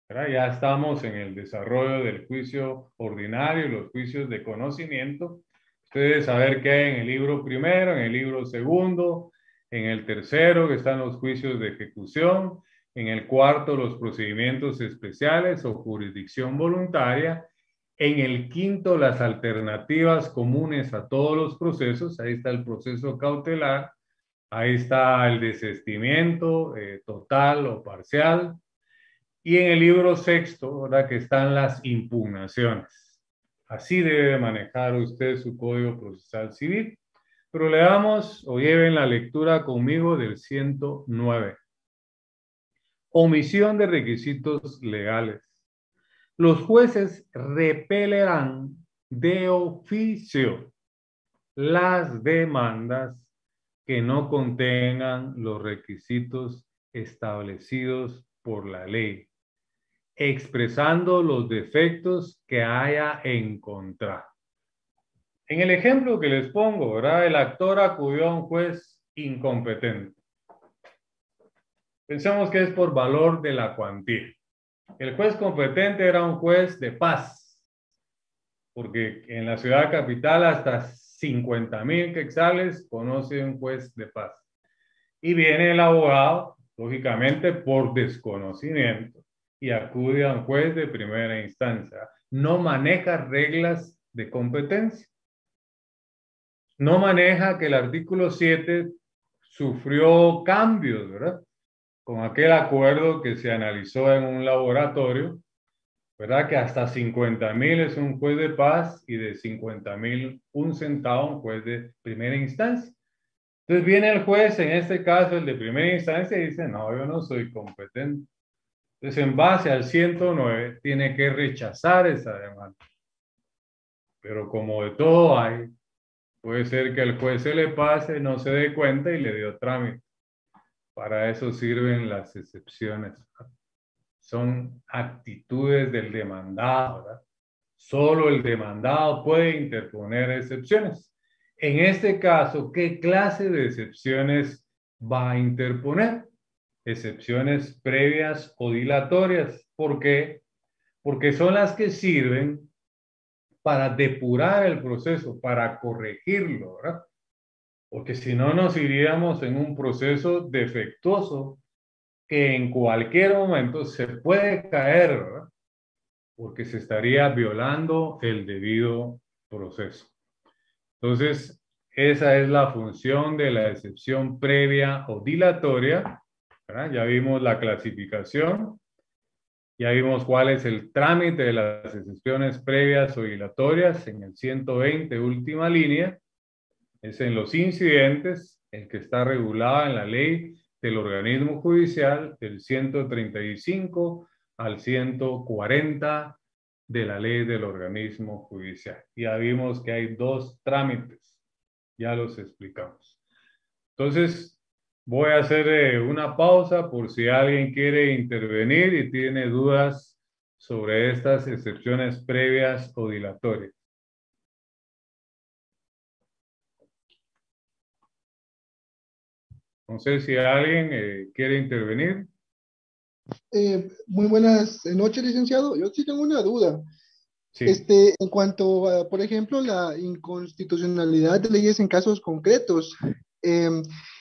Speaker 2: ¿verdad? Ya estamos en el desarrollo del juicio ordinario, los juicios de conocimiento. Usted debe saber qué hay en el libro primero, en el libro segundo, en el tercero, que están los juicios de ejecución, en el cuarto, los procedimientos especiales o jurisdicción voluntaria, En el quinto, las alternativas comunes a todos los procesos. Ahí está el proceso cautelar. Ahí está el desistimiento total o parcial. Y en el libro sexto, ¿verdad?, que están las impugnaciones. Así debe manejar usted su Código Procesal Civil. Pero leamos o lleven la lectura conmigo del 109. Omisión de requisitos legales. Los jueces repelerán de oficio las demandas que no contengan los requisitos establecidos por la ley, expresando los defectos que haya encontrado. En el ejemplo que les pongo, ¿verdad? El actor acudió a un juez incompetente. Pensemos que es por valor de la cuantía. El juez competente era un juez de paz, porque en la ciudad capital hasta 50,000 quetzales conoce un juez de paz. Y viene el abogado, lógicamente por desconocimiento, y acude a un juez de primera instancia. No maneja reglas de competencia. No maneja que el artículo 7 sufrió cambios, ¿verdad? Con aquel acuerdo que se analizó en un laboratorio, ¿verdad? Que hasta 50,000 es un juez de paz y de 50,000 un centavo un juez de primera instancia. Entonces viene el juez, en este caso el de primera instancia, y dice, no, yo no soy competente. Entonces en base al 109 tiene que rechazar esa demanda. Pero como de todo hay, puede ser que el juez se le pase, no se dé cuenta y le dio trámite. Para eso sirven las excepciones. Son actitudes del demandado, ¿verdad? Solo el demandado puede interponer excepciones. En este caso, ¿qué clase de excepciones va a interponer? Excepciones previas o dilatorias. ¿Por qué? Porque son las que sirven para depurar el proceso, para corregirlo, ¿verdad? Porque si no nos iríamos en un proceso defectuoso que en cualquier momento se puede caer, ¿verdad? Porque se estaría violando el debido proceso. Entonces, esa es la función de la excepción previa o dilatoria, ¿verdad? Ya vimos la clasificación, ya vimos cuál es el trámite de las excepciones previas o dilatorias en el 120, última línea. Es en los incidentes, el que está regulado en la ley del organismo judicial, del 135 al 140 de la ley del organismo judicial. Ya vimos que hay dos trámites, ya los explicamos. Entonces, voy a hacer una pausa por si alguien quiere intervenir y tiene dudas sobre estas excepciones previas o dilatorias. No sé si alguien quiere intervenir.
Speaker 4: Muy buenas noches, licenciado. Yo sí tengo una duda.
Speaker 2: Sí.
Speaker 4: En cuanto a, por ejemplo, la inconstitucionalidad de leyes en casos concretos,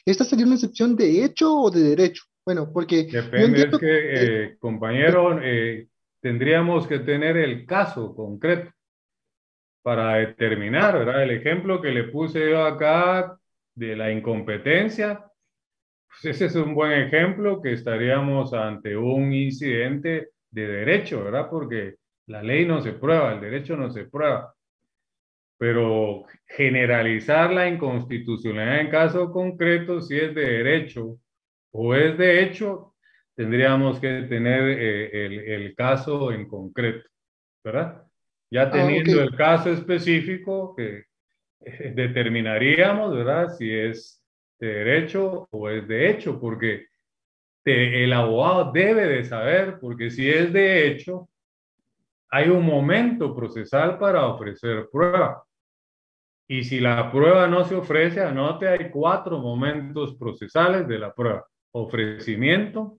Speaker 4: ¿esta sería una excepción de hecho o de derecho? Bueno, porque yo
Speaker 2: Depende,
Speaker 4: entiendo
Speaker 2: es que, compañero, tendríamos que tener el caso concreto para determinar, ¿verdad? El ejemplo que le puse yo acá de la incompetencia, pues ese es un buen ejemplo que estaríamos ante un incidente de derecho, ¿verdad? Porque la ley no se prueba, el derecho no se prueba. Pero generalizar la inconstitucionalidad en caso concreto, si es de derecho o es de hecho, tendríamos que tener el caso en concreto, ¿verdad? Ya
Speaker 4: ok.
Speaker 2: teniendo el caso específico, que determinaríamos, ¿verdad? Si es de derecho o es de hecho, porque el abogado debe de saber, porque si es de hecho, hay un momento procesal para ofrecer prueba. Y si la prueba no se ofrece, anote, hay 4 momentos procesales de la prueba: ofrecimiento,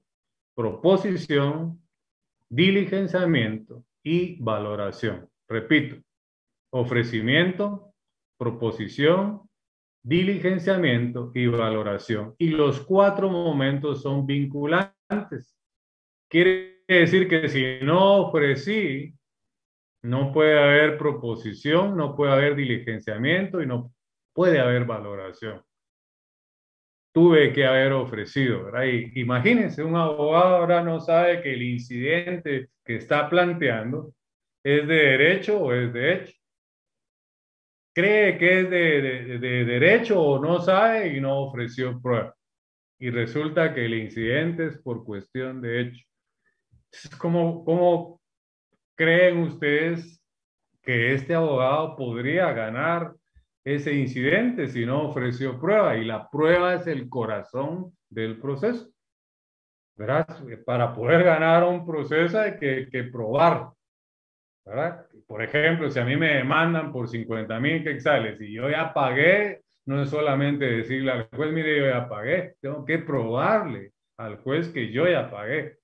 Speaker 2: proposición, diligenciamiento y valoración. Repito, ofrecimiento, proposición, diligenciamiento y valoración. Y los 4 momentos son vinculantes. Quiere decir que si no ofrecí No puede haber proposición, no puede haber diligenciamiento y no puede haber valoración. Tuve que haber ofrecido, ¿verdad? Y imagínense, un abogado ahora no sabe que el incidente que está planteando es de derecho o es de hecho. Cree que es de derecho o no sabe y no ofreció prueba. Y resulta que el incidente es por cuestión de hecho. ¿Cómo creen ustedes que este abogado podría ganar ese incidente si no ofreció prueba? Y la prueba es el corazón del proceso, ¿verdad? Para poder ganar un proceso hay que probar, ¿verdad? Por ejemplo, si a mí me demandan por 50,000 quetzales y yo ya pagué, no es solamente decirle al juez, mire, yo ya pagué, tengo que probarle al juez que yo ya pagué,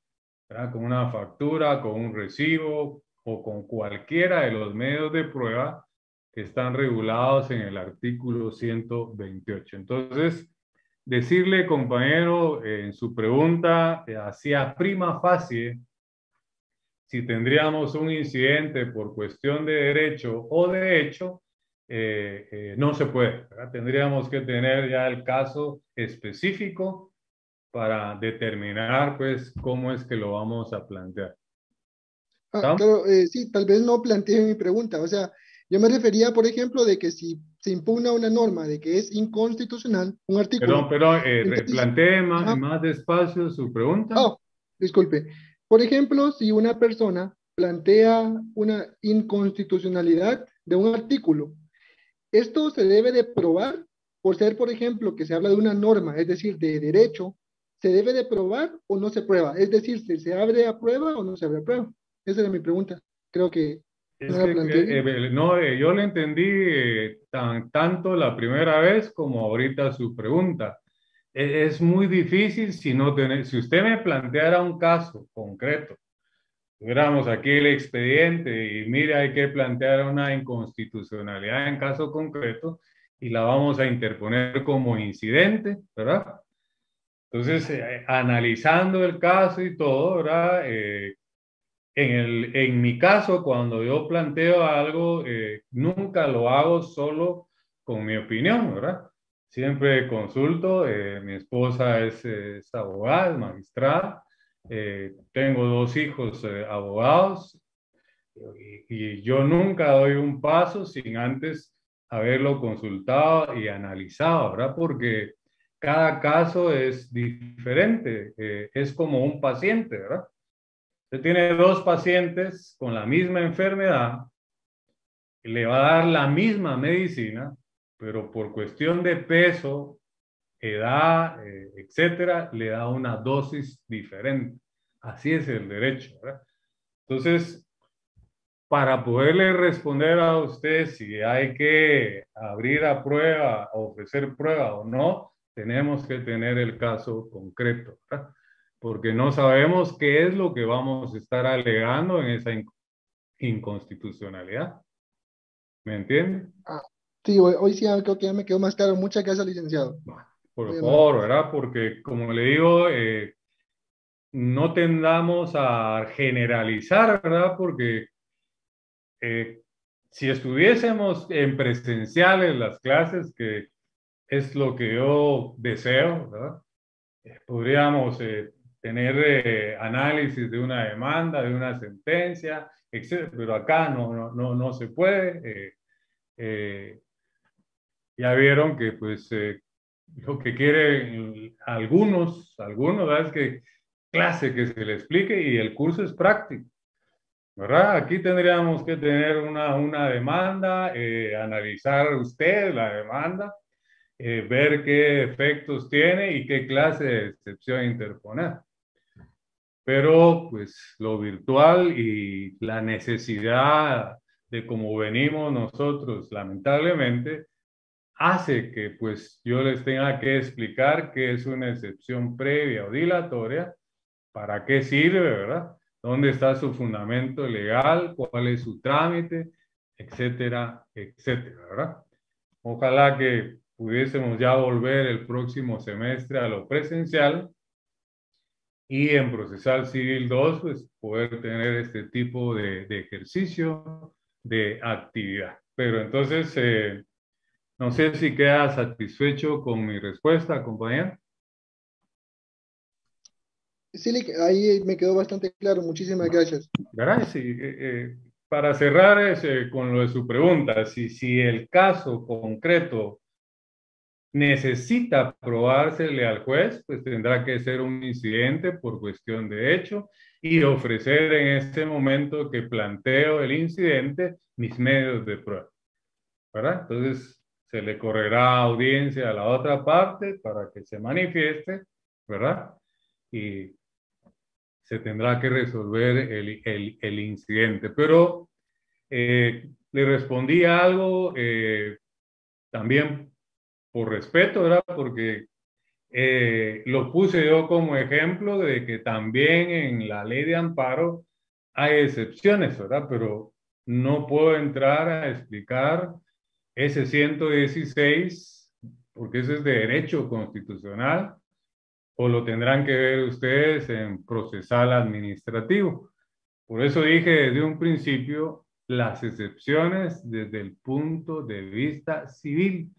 Speaker 2: ¿verdad? Con una factura, con un recibo o con cualquiera de los medios de prueba que están regulados en el artículo 128. Entonces, decirle, compañero, en su pregunta, hacía prima facie si tendríamos un incidente por cuestión de derecho o de hecho, no se puede, ¿verdad? Tendríamos que tener ya el caso específico para determinar, pues, cómo es que lo vamos a plantear. ¿Estamos?
Speaker 4: Claro, sí, tal vez no planteé mi pregunta. O sea, yo me refería, por ejemplo, de que si se impugna una norma de que es inconstitucional, un
Speaker 2: Perdón,
Speaker 4: artículo,
Speaker 2: pero
Speaker 4: entonces,
Speaker 2: plantee
Speaker 4: ajá,
Speaker 2: más despacio su pregunta.
Speaker 4: oh, disculpe. Por ejemplo, si una persona plantea una inconstitucionalidad de un artículo, esto se debe de probar por ser, por ejemplo, que se habla de una norma, es decir, de derecho, ¿se debe de probar o no se prueba? Es decir, si se abre a prueba o no se abre a prueba. Esa era mi pregunta. Creo que
Speaker 2: Es
Speaker 4: no
Speaker 2: que
Speaker 4: la planteé bien.
Speaker 2: no, yo le entendí tanto la primera vez como ahorita su pregunta. Es muy difícil si no tener, si usted me planteara un caso concreto, tuviéramos aquí el expediente y mire, hay que plantear una inconstitucionalidad en caso concreto y la vamos a interponer como incidente, ¿verdad? Entonces, analizando el caso y todo, ¿verdad? En mi caso, cuando yo planteo algo, nunca lo hago solo con mi opinión, ¿verdad? Siempre consulto, mi esposa es abogada, es magistrada, tengo dos hijos abogados y yo nunca doy un paso sin antes haberlo consultado y analizado, ¿verdad? Porque cada caso es diferente, es como un paciente, ¿verdad? Usted tiene dos pacientes con la misma enfermedad, le va a dar la misma medicina, pero por cuestión de peso, edad, etcétera, le da una dosis diferente. Así es el derecho, ¿verdad? Entonces, para poderle responder a usted si hay que abrir a prueba, ofrecer prueba o no, tenemos que tener el caso concreto, ¿verdad? Porque no sabemos qué es lo que vamos a estar alegando en esa inconstitucionalidad. ¿Me entiende?
Speaker 4: Ah, sí, hoy sí creo que ya me quedó más claro. Muchas gracias, licenciado.
Speaker 2: Por
Speaker 4: Muy amable.
Speaker 2: favor, ¿verdad? Porque como le digo, no tendamos a generalizar, ¿verdad? Porque eh, si estuviésemos en presenciales las clases, que es lo que yo deseo, ¿verdad? Podríamos tener análisis de una demanda, de una sentencia, etcétera, pero acá no se puede. Eh, ya vieron que pues lo que quieren algunos, ¿verdad? Es que clase que se le explique y el curso es práctico, ¿verdad? Aquí tendríamos que tener una demanda, analizar usted la demanda, ver qué efectos tiene y qué clase de excepción interponer. Pero pues lo virtual y la necesidad de cómo venimos nosotros, lamentablemente, hace que pues yo les tenga que explicar qué es una excepción previa o dilatoria, para qué sirve, ¿verdad? ¿Dónde está su fundamento legal? ¿Cuál es su trámite? Etcétera, etcétera, ¿verdad? Ojalá que pudiésemos ya volver el próximo semestre a lo presencial Y en procesal civil 2, pues poder tener este tipo de ejercicio, de actividad. Pero entonces, no sé si queda satisfecho con mi respuesta, compañero.
Speaker 4: Sí, ahí me quedó bastante claro. Muchísimas gracias.
Speaker 2: ¿Verdad? Sí, para cerrar con lo de su pregunta, si el caso concreto necesita probársele al juez, pues tendrá que ser un incidente por cuestión de hecho y ofrecer en ese momento que planteo el incidente mis medios de prueba, ¿verdad? Entonces se le correrá audiencia a la otra parte para que se manifieste, ¿verdad? Y se tendrá que resolver el incidente. Pero le respondí algo también por respeto, ¿verdad? Porque lo puse yo como ejemplo de que también en la ley de amparo hay excepciones, ¿verdad? Pero no puedo entrar a explicar ese 116 porque eso es de derecho constitucional o lo tendrán que ver ustedes en procesal administrativo. Por eso dije desde un principio las excepciones desde el punto de vista civil,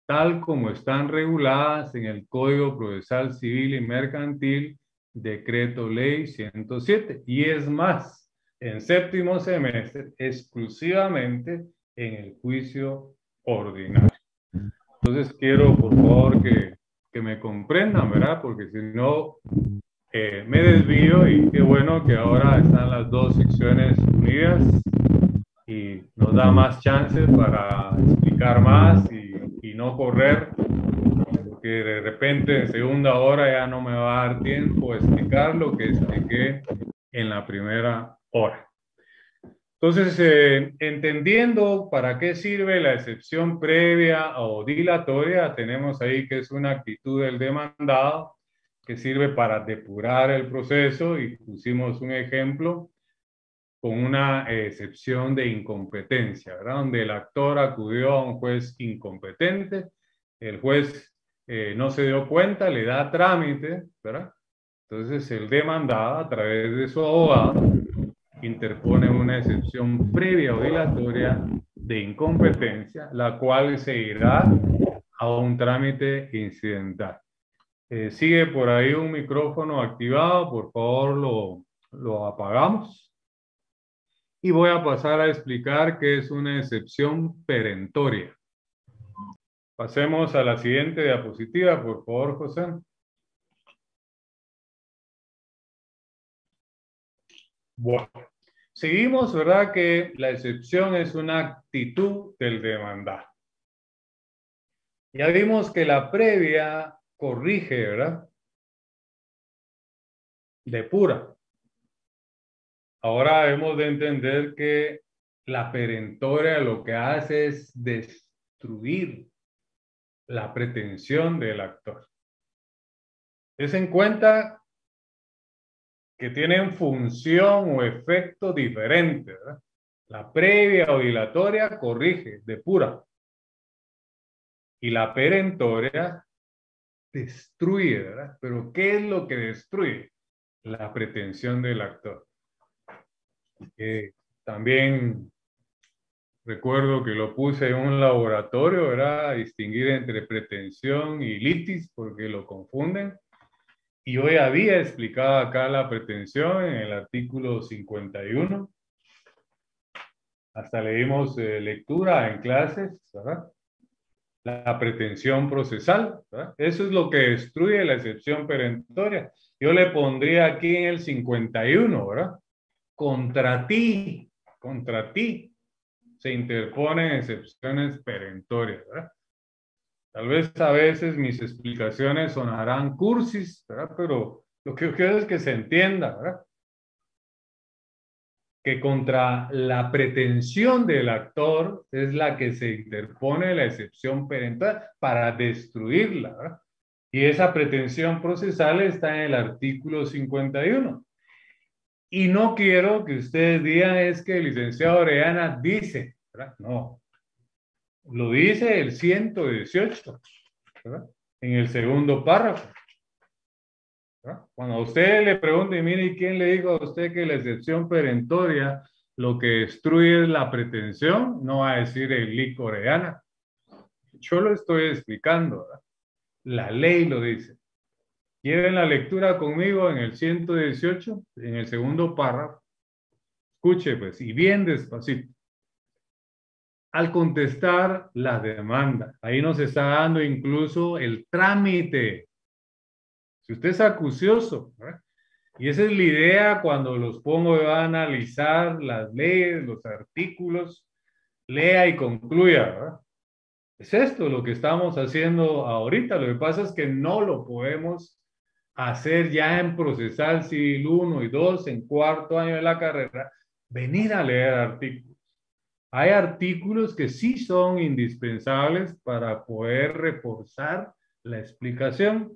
Speaker 2: tal como están reguladas en el Código Procesal Civil y Mercantil, Decreto Ley 107. Y es más, en séptimo semestre, exclusivamente en el juicio ordinario. Entonces quiero, por favor, que me comprendan, ¿verdad? Porque si no, me desvío y qué bueno que ahora están las dos secciones unidas y nos da más chance para explicar más y no correr, porque de repente en segunda hora ya no me va a dar tiempo de explicar lo que expliqué en la primera hora. Entonces, entendiendo para qué sirve la excepción previa o dilatoria, tenemos ahí que es una actitud del demandado que sirve para depurar el proceso y pusimos un ejemplo con una excepción de incompetencia, ¿verdad? Donde el actor acudió a un juez incompetente, el juez no se dio cuenta, le da trámite, ¿verdad? Entonces el demandado a través de su abogado interpone una excepción previa o dilatoria de incompetencia, la cual se irá a un trámite incidental. Sigue por ahí un micrófono activado, por favor lo apagamos. Y voy a pasar a explicar qué es una excepción perentoria. Pasemos a la siguiente diapositiva, por favor, José. Bueno, seguimos, ¿verdad? Que la excepción es una actitud del demandado. Ya vimos que la previa corrige, ¿verdad? Depura. Ahora hemos de entender que la perentoria lo que hace es destruir la pretensión del actor. Es en cuenta que tienen función o efecto diferente, ¿verdad? La previa o dilatoria corrige, depura. Y la perentoria destruye, ¿verdad? Pero ¿qué es lo que destruye? La pretensión del actor. También recuerdo que lo puse en un laboratorio, ¿verdad? A distinguir entre pretensión y litis, porque lo confunden. Y hoy había explicado acá la pretensión en el artículo 51. Hasta le dimos lectura en clases, ¿verdad? La pretensión procesal, ¿verdad? Eso es lo que destruye la excepción perentoria. Yo le pondría aquí en el 51, ¿verdad? Contra ti se interponen excepciones perentorias, ¿verdad? Tal vez a veces mis explicaciones sonarán cursis, ¿verdad? Pero lo que quiero es que se entienda, ¿verdad? Que contra la pretensión del actor es la que se interpone la excepción perentoria para destruirla, ¿verdad? Y esa pretensión procesal está en el artículo 51. Y no quiero que ustedes digan es que el licenciado Orellana dice, ¿verdad? No. Lo dice el 118, ¿verdad? En el segundo párrafo, ¿no? Cuando a usted le pregunte, mire, ¿y quién le dijo a usted que la excepción perentoria lo que destruye es la pretensión? No va a decir el ley coreana. Yo lo estoy explicando, ¿verdad? La ley lo dice. ¿Quieren la lectura conmigo en el 118, en el segundo párrafo? Escuche, pues, y bien despacito. Al contestar la demanda, ahí nos está dando incluso el trámite. Si usted es acucioso, ¿verdad? Y esa es la idea cuando los pongo a analizar las leyes, los artículos, lea y concluya, ¿verdad? Es esto lo que estamos haciendo ahorita. Lo que pasa es que no lo podemos hacer ya en procesal civil 1 y 2, en cuarto año de la carrera, venir a leer artículos. Hay artículos que sí son indispensables para poder reforzar la explicación.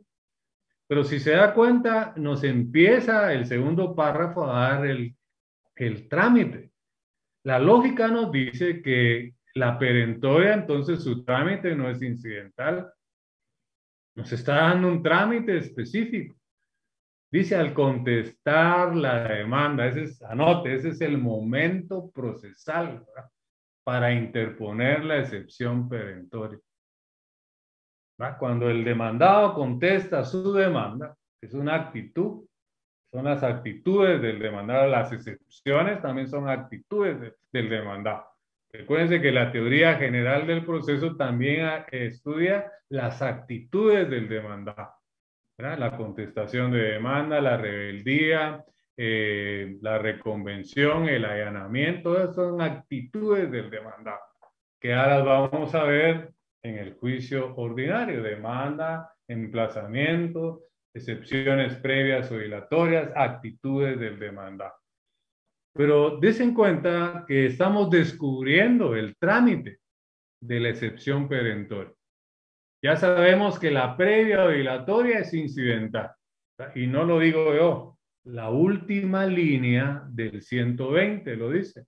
Speaker 2: Pero si se da cuenta, nos empieza el segundo párrafo a dar el trámite. La lógica nos dice que la perentoria, entonces su trámite no es incidental. Nos está dando un trámite específico. Dice al contestar la demanda, anote, ese es el momento procesal, ¿verdad? Para interponer la excepción perentoria. ¿Verdad? Cuando el demandado contesta su demanda, es una actitud, son las actitudes del demandado, las excepciones también son actitudes del demandado. Recuérdense que la teoría general del proceso también estudia las actitudes del demandado, ¿verdad? La contestación de demanda, la rebeldía, la reconvención, el allanamiento, esas son actitudes del demandado, que ahora las vamos a ver en el juicio ordinario: demanda, emplazamiento, excepciones previas o dilatorias, actitudes del demandado. Pero desen cuenta que estamos descubriendo el trámite de la excepción perentoria. Ya sabemos que la previa o dilatoria es incidental. Y no lo digo yo, la última línea del 120 lo dice.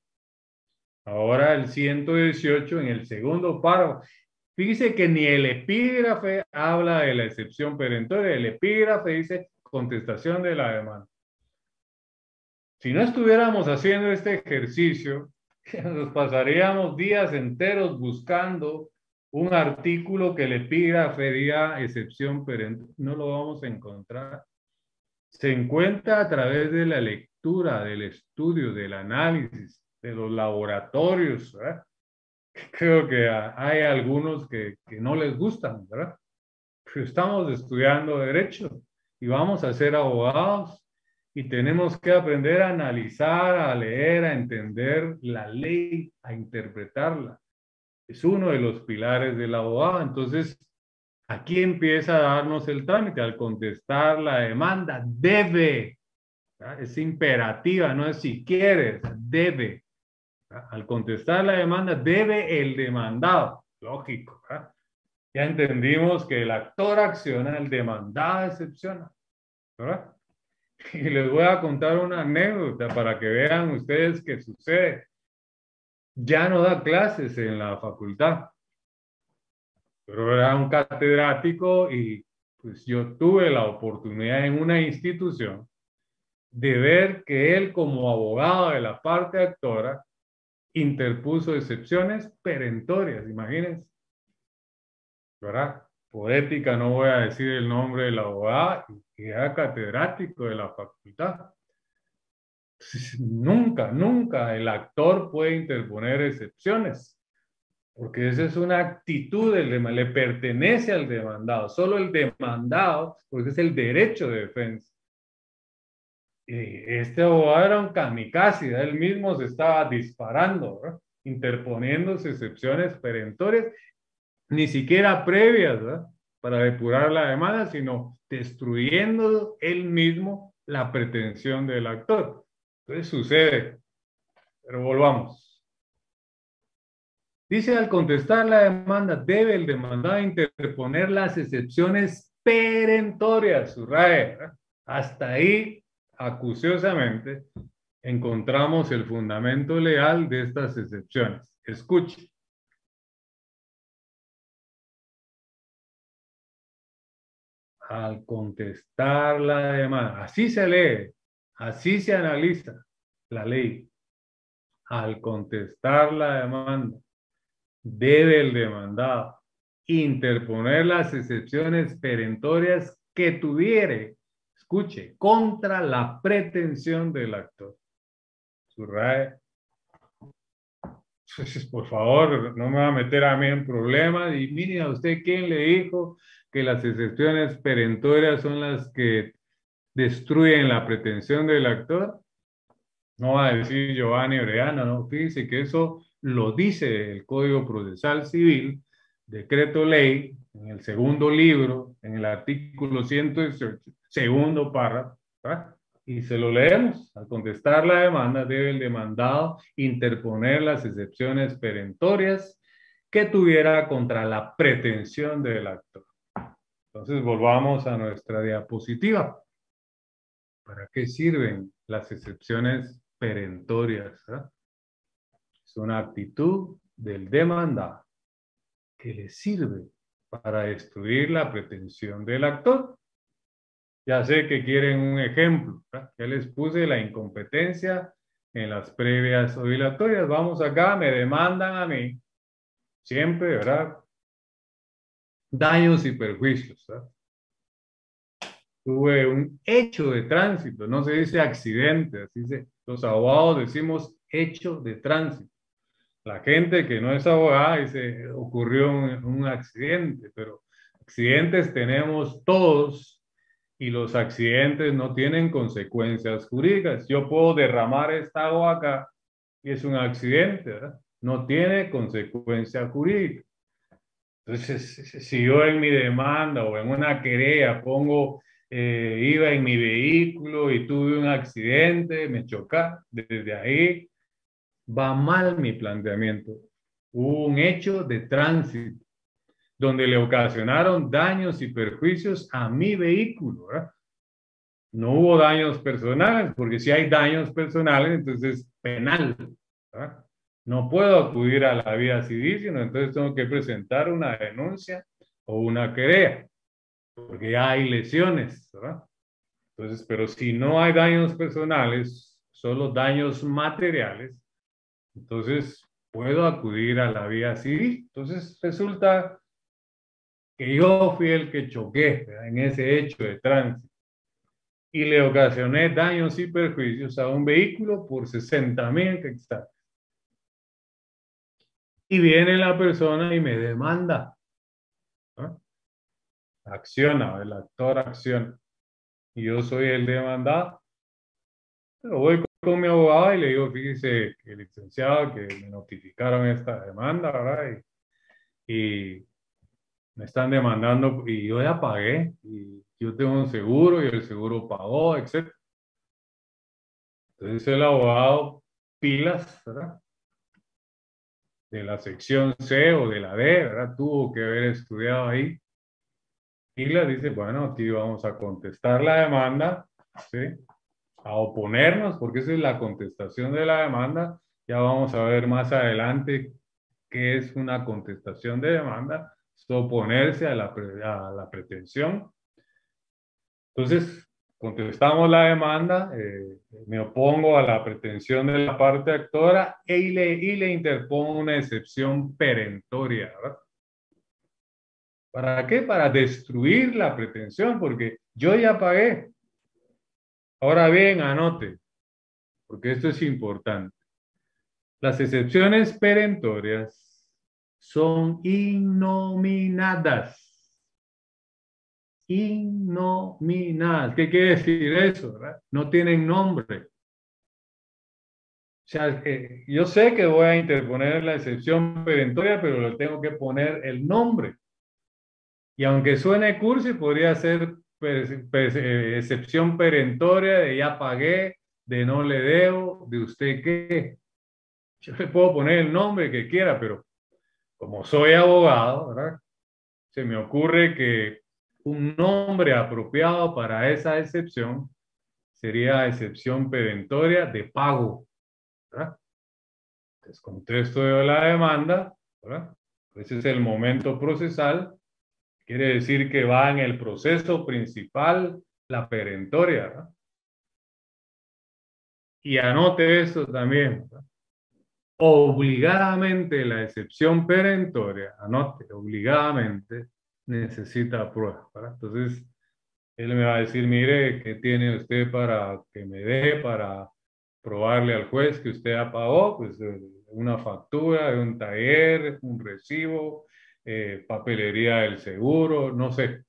Speaker 2: Ahora el 118 en el segundo párrafo. Fíjese que ni el epígrafe habla de la excepción perentoria. El epígrafe dice contestación de la demanda. Si no estuviéramos haciendo este ejercicio, nos pasaríamos días enteros buscando un artículo que el epígrafe diga excepción perentoria. No lo vamos a encontrar. Se encuentra a través de la lectura, del estudio, del análisis, de los laboratorios, ¿verdad? Creo que hay algunos que no les gustan, ¿verdad? Pero estamos estudiando derecho y vamos a ser abogados y tenemos que aprender a analizar, a leer, a entender la ley, a interpretarla. Es uno de los pilares del abogado. Entonces, aquí empieza a darnos el trámite. Al contestar la demanda, debe, ¿verdad? Es imperativa, no es si quieres, debe. ¿Verdad? Al contestar la demanda, debe el demandado. Lógico, ¿verdad? Ya entendimos que el actor acciona, el demandado excepciona, ¿verdad? Y les voy a contar una anécdota para que vean ustedes qué sucede. Ya no da clases en la facultad, pero era un catedrático y pues yo tuve la oportunidad en una institución de ver que él, como abogado de la parte actora, interpuso excepciones perentorias, imagínense, ¿verdad? Por ética no voy a decir el nombre del abogado, que era catedrático de la facultad. Nunca, nunca el actor puede interponer excepciones, porque esa es una actitud del demandado, le pertenece al demandado, solo el demandado, porque es el derecho de defensa. Este abogado era un kamikaze, él mismo se estaba disparando, ¿verdad? Interponiéndose excepciones perentorias, ni siquiera previas, ¿verdad?, para depurar la demanda, sino destruyendo él mismo la pretensión del actor. Entonces sucede, pero volvamos. Dice, al contestar la demanda, debe el demandado interponer las excepciones perentorias, subraya, ¿verdad? Hasta ahí, acuciosamente, encontramos el fundamento legal de estas excepciones. Escuche. al contestar la demanda. Así se lee, así se analiza la ley. Al contestar la demanda, debe el demandado interponer las excepciones perentorias que tuviere, escuche, contra la pretensión del actor. Subraye. Por favor, no me va a meter a mí en problemas. Y mire a usted quién le dijo que las excepciones perentorias son las que destruyen la pretensión del actor. No va a decir Giovanni Orellana, no. Fíjese que eso lo dice el Código Procesal Civil, decreto ley, en el segundo libro, en el artículo 118, segundo párrafo, ¿verdad? Y se lo leemos. Al contestar la demanda, debe el demandado interponer las excepciones perentorias que tuviera contra la pretensión del actor. Entonces, volvamos a nuestra diapositiva. ¿Para qué sirven las excepciones perentorias? Es una actitud del demandado que le sirve para destruir la pretensión del actor. Ya sé que quieren un ejemplo, ¿verdad? Ya les puse la incompetencia en las previas obligatorias. Vamos acá, me demandan a mí, siempre, ¿verdad? Daños y perjuicios, ¿verdad? Tuve un hecho de tránsito, no se dice accidente, así se, los abogados decimos hecho de tránsito. La gente que no es abogada dice ocurrió un accidente, pero accidentes tenemos todos y los accidentes no tienen consecuencias jurídicas. Yo puedo derramar esta agua acá y es un accidente, ¿verdad? No tiene consecuencia jurídica. Entonces, si yo en mi demanda o en una querella pongo, iba en mi vehículo y tuve un accidente, me choca, desde ahí va mal mi planteamiento. Hubo un hecho de tránsito donde le ocasionaron daños y perjuicios a mi vehículo, ¿verdad? No hubo daños personales, porque si hay daños personales, entonces es penal, ¿verdad? No puedo acudir a la vía civil, sino entonces tengo que presentar una denuncia o una querella, porque ya hay lesiones, ¿verdad? Entonces, pero si no hay daños personales, solo daños materiales, entonces puedo acudir a la vía civil. Entonces resulta que yo fui el que choqué, ¿verdad?, en ese hecho de tránsito y le ocasioné daños y perjuicios a un vehículo por 60.000 quetzales. Y viene la persona y me demanda, ¿no? Acciona, el actor acciona. Y yo soy el demandado. Pero voy con mi abogado y le digo, fíjese, que licenciado, que me notificaron esta demanda, ¿verdad? Y me están demandando y yo ya pagué. Y yo tengo un seguro y el seguro pagó, etc. Entonces el abogado, pilas, ¿verdad?, de la sección C o de la D, ¿verdad?, tuvo que haber estudiado ahí. Y le dice, bueno, aquí vamos a contestar la demanda, ¿sí?, a oponernos, porque esa es la contestación de la demanda. Ya vamos a ver más adelante qué es una contestación de demanda, es oponerse a la pretensión. Entonces, contestamos la demanda, me opongo a la pretensión de la parte actora y le interpongo una excepción perentoria, ¿verdad? ¿Para qué? Para destruir la pretensión, porque yo ya pagué. Ahora bien, anote, porque esto es importante. Las excepciones perentorias son innominadas. Innominadas. ¿Qué quiere decir eso, verdad? No tienen nombre. O sea, yo sé que voy a interponer la excepción perentoria, pero le tengo que poner el nombre. Y aunque suene cursi, podría ser excepción perentoria de ya pagué, de no le debo, de usted qué. Yo le puedo poner el nombre que quiera, pero como soy abogado, ¿verdad?, se me ocurre que un nombre apropiado para esa excepción sería excepción perentoria de pago, ¿verdad? Entonces contesto yo la demanda, ¿verdad? Ese es el momento procesal Quiere decir que va en el proceso principal la perentoria, ¿verdad? Y anote esto también, ¿verdad? Obligadamente la excepción perentoria, anote, obligadamente necesita prueba, ¿verdad? Entonces, él me va a decir, mire, ¿qué tiene usted para que me dé para probarle al juez que usted ya pagó? Pues una factura de un taller, un recibo, papelería del seguro, no sé.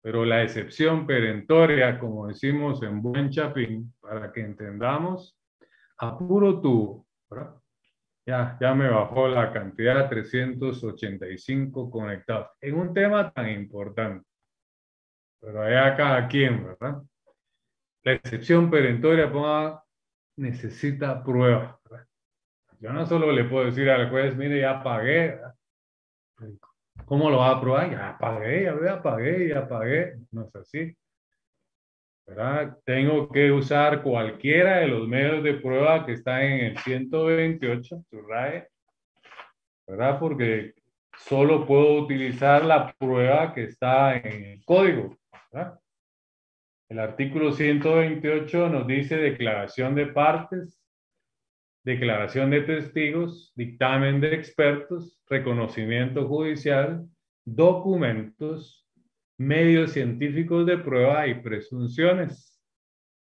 Speaker 2: Pero la excepción perentoria, como decimos en buen chapín, para que entendamos, a puro tubo, ¿verdad? Ya me bajó la cantidad de 385 conectados. En un tema tan importante, pero allá cada quien, ¿verdad? La excepción perentoria, ponga, necesita pruebas, ¿verdad? Yo no solo le puedo decir al juez, mire, ya pagué, ¿verdad? ¿Cómo lo va a probar? Ya pagué, ya pagué, ya pagué. No es así, ¿verdad? Tengo que usar cualquiera de los medios de prueba que están en el 128, subraye, ¿verdad? Porque solo puedo utilizar la prueba que está en el código, ¿verdad? El artículo 128 nos dice declaración de partes, declaración de testigos, dictamen de expertos, reconocimiento judicial, documentos, medios científicos de prueba y presunciones.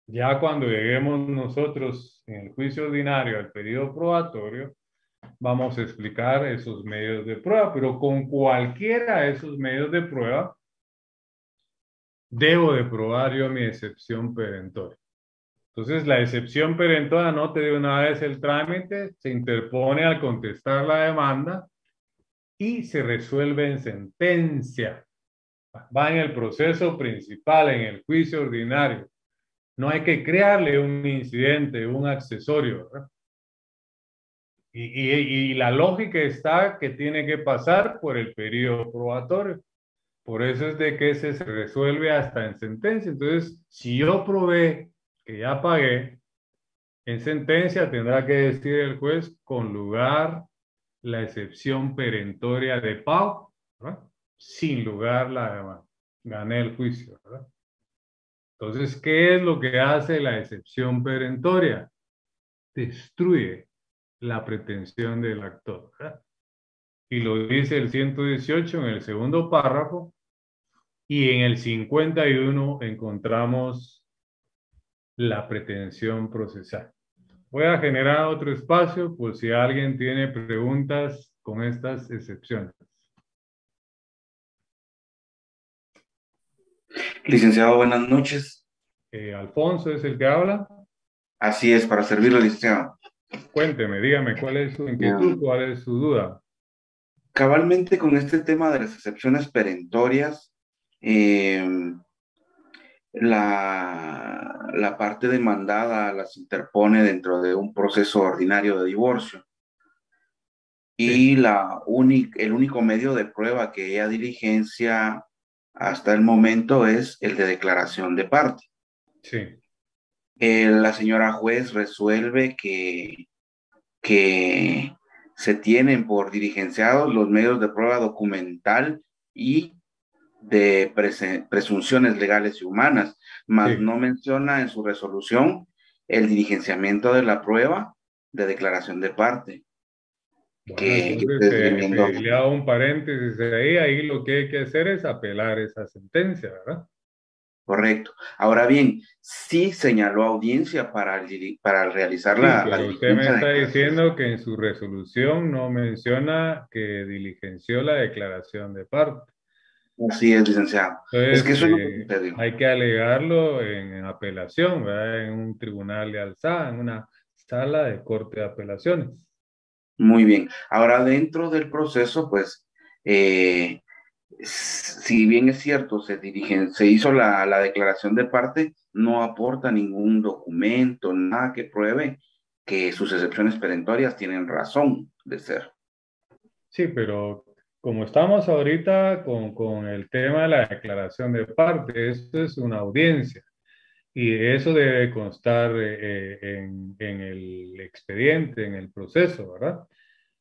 Speaker 2: Ya cuando lleguemos nosotros en el juicio ordinario al periodo probatorio, vamos a explicar esos medios de prueba, pero con cualquiera de esos medios de prueba, debo de probar yo mi excepción perentoria. Entonces, la excepción perentoria anote de una vez el trámite, se interpone al contestar la demanda y se resuelve en sentencia. Va en el proceso principal, en el juicio ordinario. No hay que crearle un incidente, un accesorio, ¿verdad? Y la lógica está que tiene que pasar por el periodo probatorio. Por eso es de que se resuelve hasta en sentencia. Entonces, si yo probé que ya pagué, en sentencia tendrá que decir el juez con lugar la excepción perentoria de pago, ¿verdad? Sin lugar la demanda. Gané el juicio, ¿verdad? Entonces, ¿qué es lo que hace la excepción perentoria? Destruye la pretensión del actor, ¿verdad? Y lo dice el 118 en el segundo párrafo, y en el 51 encontramos la pretensión procesal. Voy a generar otro espacio por si alguien tiene preguntas con estas excepciones.
Speaker 5: Licenciado, buenas noches.
Speaker 2: Alfonso es el que habla.
Speaker 5: Así es, para servirle, licenciado.
Speaker 2: Cuénteme, dígame cuál es su inquietud, cuál es su duda.
Speaker 5: Cabalmente con este tema de las excepciones perentorias, eh, la parte demandada las interpone dentro de un proceso ordinario de divorcio
Speaker 2: Sí,
Speaker 5: y el único medio de prueba que ella diligencia hasta el momento es el de declaración de parte.
Speaker 2: sí,
Speaker 5: La señora juez resuelve que se tienen por diligenciados los medios de prueba documental y de presunciones legales y humanas, mas
Speaker 2: sí.
Speaker 5: no menciona en su resolución el diligenciamiento de la prueba de declaración de parte,
Speaker 2: Bueno,
Speaker 5: que yo
Speaker 2: entonces
Speaker 5: estoy esgrimiendo.
Speaker 2: le hago un paréntesis ahí lo que hay que hacer es apelar esa sentencia, ¿verdad?
Speaker 5: Correcto. Ahora bien, sí señaló audiencia para realizar
Speaker 2: Sí,
Speaker 5: la
Speaker 2: pero usted me
Speaker 5: diligencia de
Speaker 2: está
Speaker 5: declaración.
Speaker 2: diciendo que en su resolución no menciona que diligenció la declaración de parte.
Speaker 5: Así es, licenciado. Es que
Speaker 2: Entonces,
Speaker 5: eso es lo que sucedió.
Speaker 2: hay que alegarlo en apelación, ¿verdad? En un tribunal de alzada, en una sala de corte de apelaciones.
Speaker 5: Muy bien. Ahora, dentro del proceso, pues, si bien es cierto, se hizo la declaración de parte, no aporta ningún documento, nada que pruebe que sus excepciones perentorias tienen razón de ser.
Speaker 2: Sí, pero como estamos ahorita con el tema de la declaración de parte, esto es una audiencia y eso debe constar en el expediente, en el proceso, ¿verdad?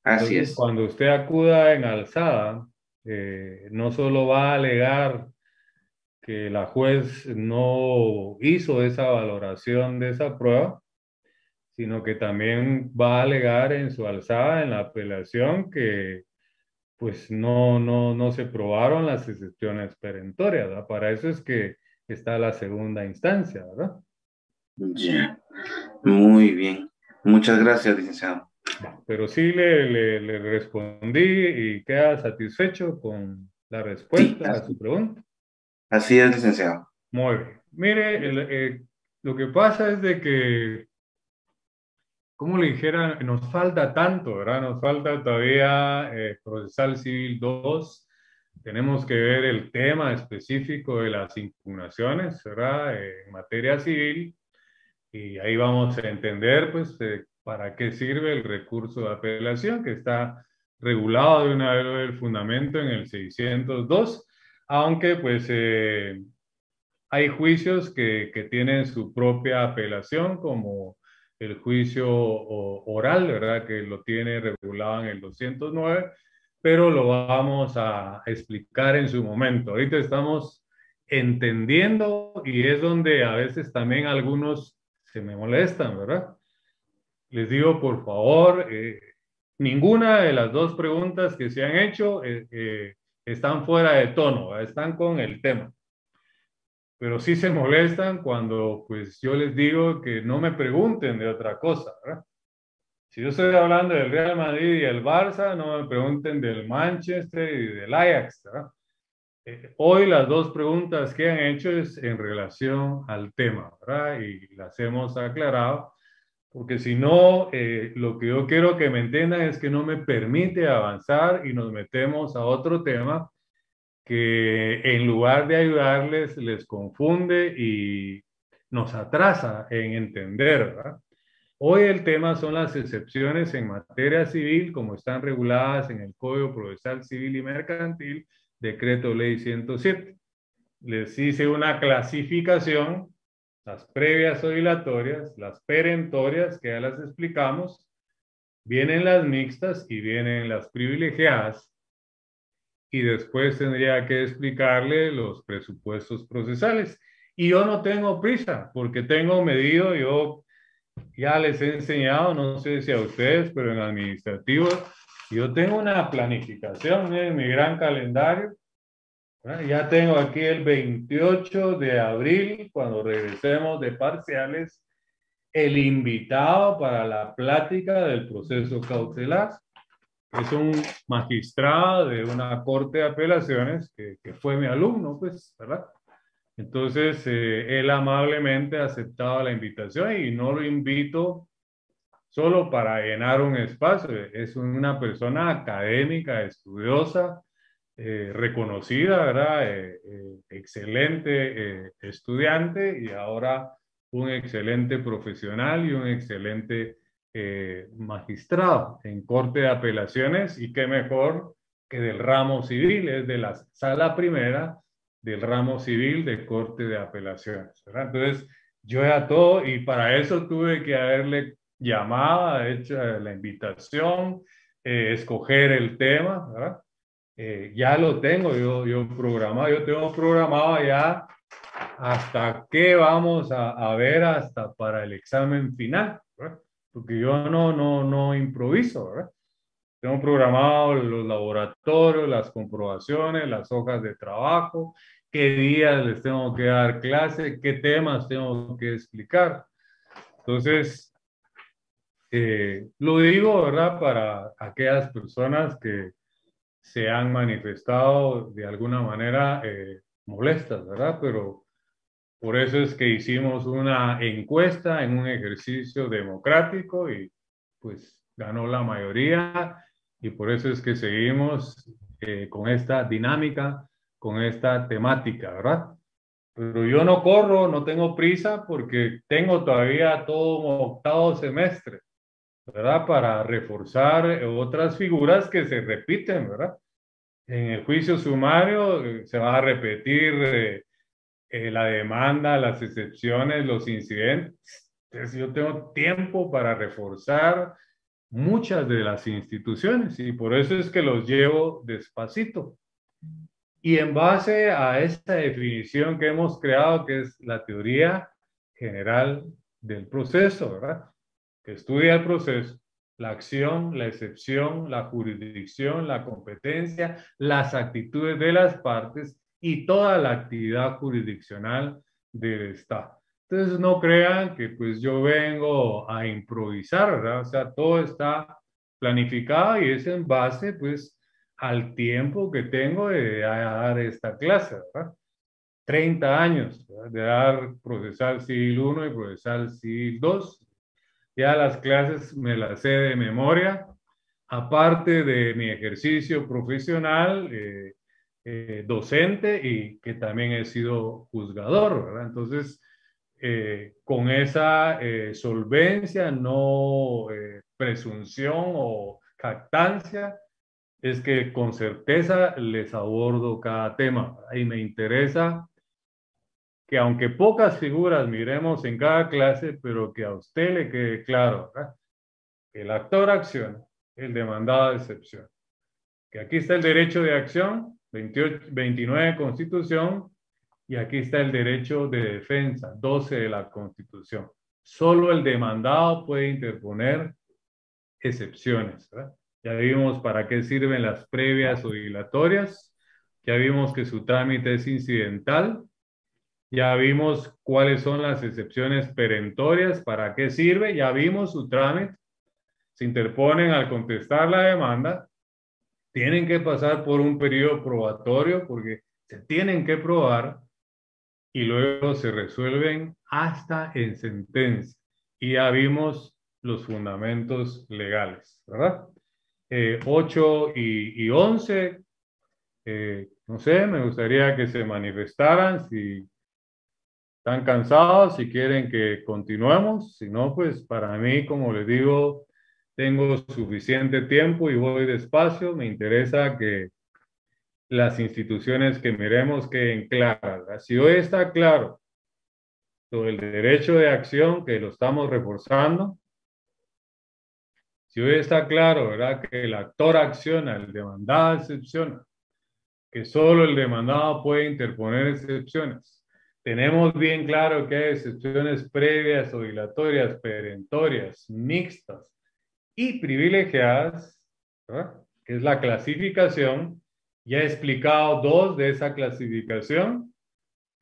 Speaker 5: Así
Speaker 2: Entonces,
Speaker 5: es.
Speaker 2: cuando usted acuda en alzada, No solo va a alegar que la juez no hizo esa valoración de esa prueba, sino que también va a alegar en su alzada en la apelación que pues no se probaron las excepciones perentorias, ¿verdad? Para eso es que está la segunda instancia, ¿verdad?
Speaker 5: Ya, muy bien. Muchas gracias, licenciado.
Speaker 2: Pero sí le respondí y queda satisfecho con la
Speaker 5: Sí,
Speaker 2: respuesta a su pregunta.
Speaker 5: así es, licenciado.
Speaker 2: Muy bien. Mire, lo que pasa es de que, como le dijera, nos falta tanto, ¿verdad? Nos falta todavía procesal civil 2. Tenemos que ver el tema específico de las impugnaciones, ¿verdad? En materia civil. Y ahí vamos a entender, pues, para qué sirve el recurso de apelación, que está regulado de una vez el fundamento en el 602, aunque, pues, hay juicios que tienen su propia apelación, como el juicio oral, ¿verdad? Que lo tiene regulado en el 209, pero lo vamos a explicar en su momento. Ahorita estamos entendiendo y es donde a veces también algunos se me molestan, ¿verdad? Les digo, por favor, ninguna de las dos preguntas que se han hecho están fuera de tono, ¿verdad? Están con el tema. Pero sí se molestan cuando pues yo les digo que no me pregunten de otra cosa, ¿verdad? Si yo estoy hablando del Real Madrid y el Barça, no me pregunten del Manchester y del Ajax, ¿verdad? Hoy las dos preguntas que han hecho es en relación al tema, ¿verdad? Y las hemos aclarado, porque si no, lo que yo quiero que me entiendan es que no me permite avanzar y nos metemos a otro tema que en lugar de ayudarles, les confunde y nos atrasa en entender, ¿verdad? Hoy el tema son las excepciones en materia civil, como están reguladas en el Código Procesal Civil y Mercantil, Decreto Ley 107. Les hice una clasificación, las previas o dilatorias, las perentorias, que ya las explicamos, vienen las mixtas y vienen las privilegiadas, y después tendría que explicarle los presupuestos procesales. Y yo no tengo prisa, porque tengo medido, yo ya les he enseñado, no sé si a ustedes, pero en administrativo, yo tengo una planificación en mi gran calendario. Ya tengo aquí el 28 de abril, cuando regresemos de parciales, el invitado para la plática del proceso cautelar. Es un magistrado de una corte de apelaciones que fue mi alumno, pues, ¿verdad? Entonces, él amablemente ha aceptado la invitación y no lo invito solo para llenar un espacio. Es una persona académica, estudiosa, reconocida, ¿verdad? Excelente estudiante y ahora un excelente profesional y un excelente magistrado en Corte de Apelaciones, y qué mejor que del ramo civil, es de la sala primera del ramo civil de Corte de Apelaciones, ¿verdad? Entonces, yo ya todo, y para eso tuve que haberle llamado, hecho la invitación, escoger el tema, ¿verdad? Ya lo tengo yo programado, yo tengo programado ya hasta qué vamos a ver hasta para el examen final, ¿verdad? Porque yo no improviso, ¿verdad? Tengo programado los laboratorios, las comprobaciones, las hojas de trabajo, qué días les tengo que dar clase, qué temas tengo que explicar. Entonces, lo digo, ¿verdad? Para aquellas personas que se han manifestado de alguna manera molestas, ¿verdad? Pero por eso es que hicimos una encuesta en un ejercicio democrático y pues ganó la mayoría, y por eso es que seguimos con esta dinámica, con esta temática, ¿verdad? Pero yo no corro, no tengo prisa porque tengo todavía todo un octavo semestre, ¿verdad? Para reforzar otras figuras que se repiten, ¿verdad? En el juicio sumario se va a repetir la demanda, las excepciones, los incidentes. Entonces yo tengo tiempo para reforzar muchas de las instituciones y por eso es que los llevo despacito, Y en base a esta definición que hemos creado, que es la teoría general del proceso, ¿verdad? Que estudia el proceso, la acción, la excepción, la jurisdicción, la competencia, las actitudes de las partes y toda la actividad jurisdiccional del Estado. Entonces no crean que pues yo vengo a improvisar, ¿verdad? O sea, todo está planificado y es en base pues al tiempo que tengo de dar esta clase, ¿verdad? 30 años, ¿verdad? De dar procesal civil 1 y procesal civil 2. Ya las clases me las sé de memoria, aparte de mi ejercicio profesional, docente y que también he sido juzgador, ¿verdad? Entonces, con esa solvencia, no presunción o jactancia, es que con certeza les abordo cada tema. Y me interesa que aunque pocas figuras miremos en cada clase, pero que a usted le quede claro, ¿verdad? El actor acciona, el demandado excepción. Que aquí está el derecho de acción, 28, 29 Constitución, y aquí está el derecho de defensa, 12 de la Constitución. Solo el demandado puede interponer excepciones, ¿verdad? Ya vimos para qué sirven las previas o dilatorias, ya vimos que su trámite es incidental, ya vimos cuáles son las excepciones perentorias, para qué sirve, ya vimos su trámite, se interponen al contestar la demanda, tienen que pasar por un periodo probatorio porque se tienen que probar y luego se resuelven hasta en sentencia. Y ya vimos los fundamentos legales, ¿verdad? 8 y 11, no sé, me gustaría que se manifestaran si están cansados, si quieren que continuemos, si no, pues para mí, como les digo, tengo suficiente tiempo y voy despacio, me interesa que las instituciones que miremos queden claras, ¿verdad? Si hoy está claro sobre el derecho de acción, que lo estamos reforzando, si hoy está claro, ¿verdad?, que el actor acciona, el demandado excepciona, que solo el demandado puede interponer excepciones. Tenemos bien claro que hay excepciones previas o dilatorias, perentorias, mixtas y privilegiadas, ¿verdad?, que es la clasificación. Ya he explicado dos de esa clasificación.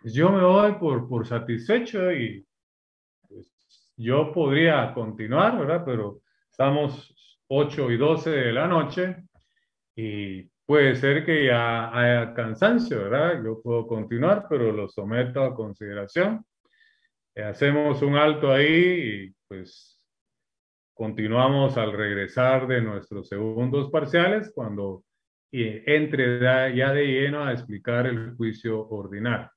Speaker 2: Pues yo me voy por satisfecho y pues, yo podría continuar, ¿verdad? Pero estamos 8 y 12 de la noche y puede ser que ya haya cansancio, ¿verdad? Yo puedo continuar, pero lo someto a consideración. Hacemos un alto ahí y pues continuamos al regresar de nuestros segundos parciales cuando entre ya de lleno a explicar el juicio ordinario.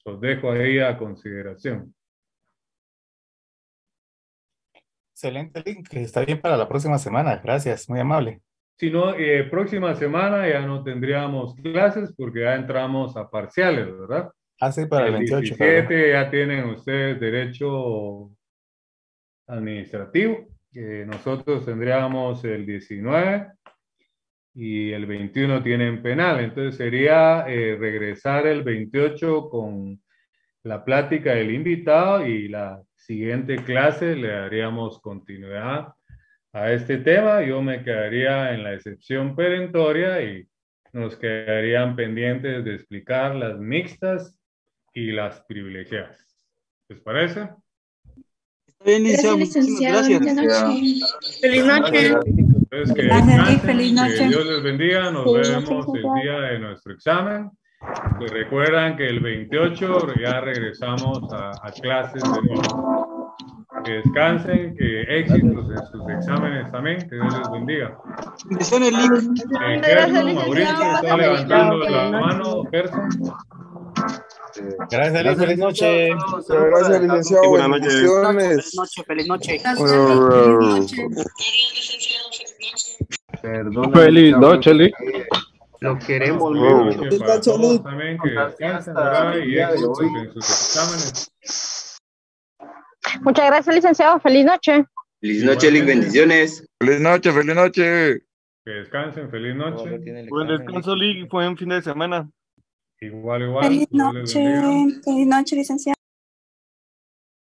Speaker 2: Los dejo ahí a consideración.
Speaker 6: Excelente, link. Está bien para la próxima semana. Gracias, muy amable.
Speaker 2: Si no, próxima semana ya no tendríamos clases porque ya entramos a parciales, ¿verdad?
Speaker 6: Sí, para el 28.
Speaker 2: 17 ya tienen ustedes derecho administrativo, que nosotros tendríamos el 19 y el 21 tienen penal. Entonces sería regresar el 28 con la plática del invitado y la siguiente clase le daríamos continuidad a este tema. Yo me quedaría en la excepción perentoria y nos quedarían pendientes de explicar las mixtas y las privilegiadas. ¿Les parece?
Speaker 7: Bien, licenciado, muchísimas gracias.
Speaker 3: Feliz noche.
Speaker 2: Entonces, que descansen, feliz noche. Que Dios les bendiga. Nos vemos el día de nuestro examen. Pues recuerdan que el 28 ya regresamos a clases de nuevo. Que descansen, que éxitos en sus exámenes también. Que Dios les bendiga.
Speaker 7: Bendiciones, Lick.
Speaker 2: Gerson, Mauricio, está levantando la mano. Gerson.
Speaker 6: Gracias, Lick. Feliz noche.
Speaker 8: Gracias, licenciado.
Speaker 7: Buenas noches.
Speaker 8: Bendiciones.
Speaker 7: Feliz noche.
Speaker 8: Perdón.
Speaker 9: Feliz noche, Lick.
Speaker 8: Lo queremos
Speaker 2: Mucho.
Speaker 8: mucho.
Speaker 2: Para todos también que descansen, ¿verdad? Y éxitos en sus exámenes.
Speaker 3: Muchas gracias, licenciado. Feliz noche.
Speaker 5: Feliz noche, Lick. Bendiciones.
Speaker 9: Feliz noche, feliz noche.
Speaker 2: Que descansen, feliz noche.
Speaker 8: Buen descanso, Lick. Buen fin de semana.
Speaker 2: Igual, igual.
Speaker 9: Feliz
Speaker 2: Dios les bendiga.
Speaker 9: noche, feliz noche, licenciado.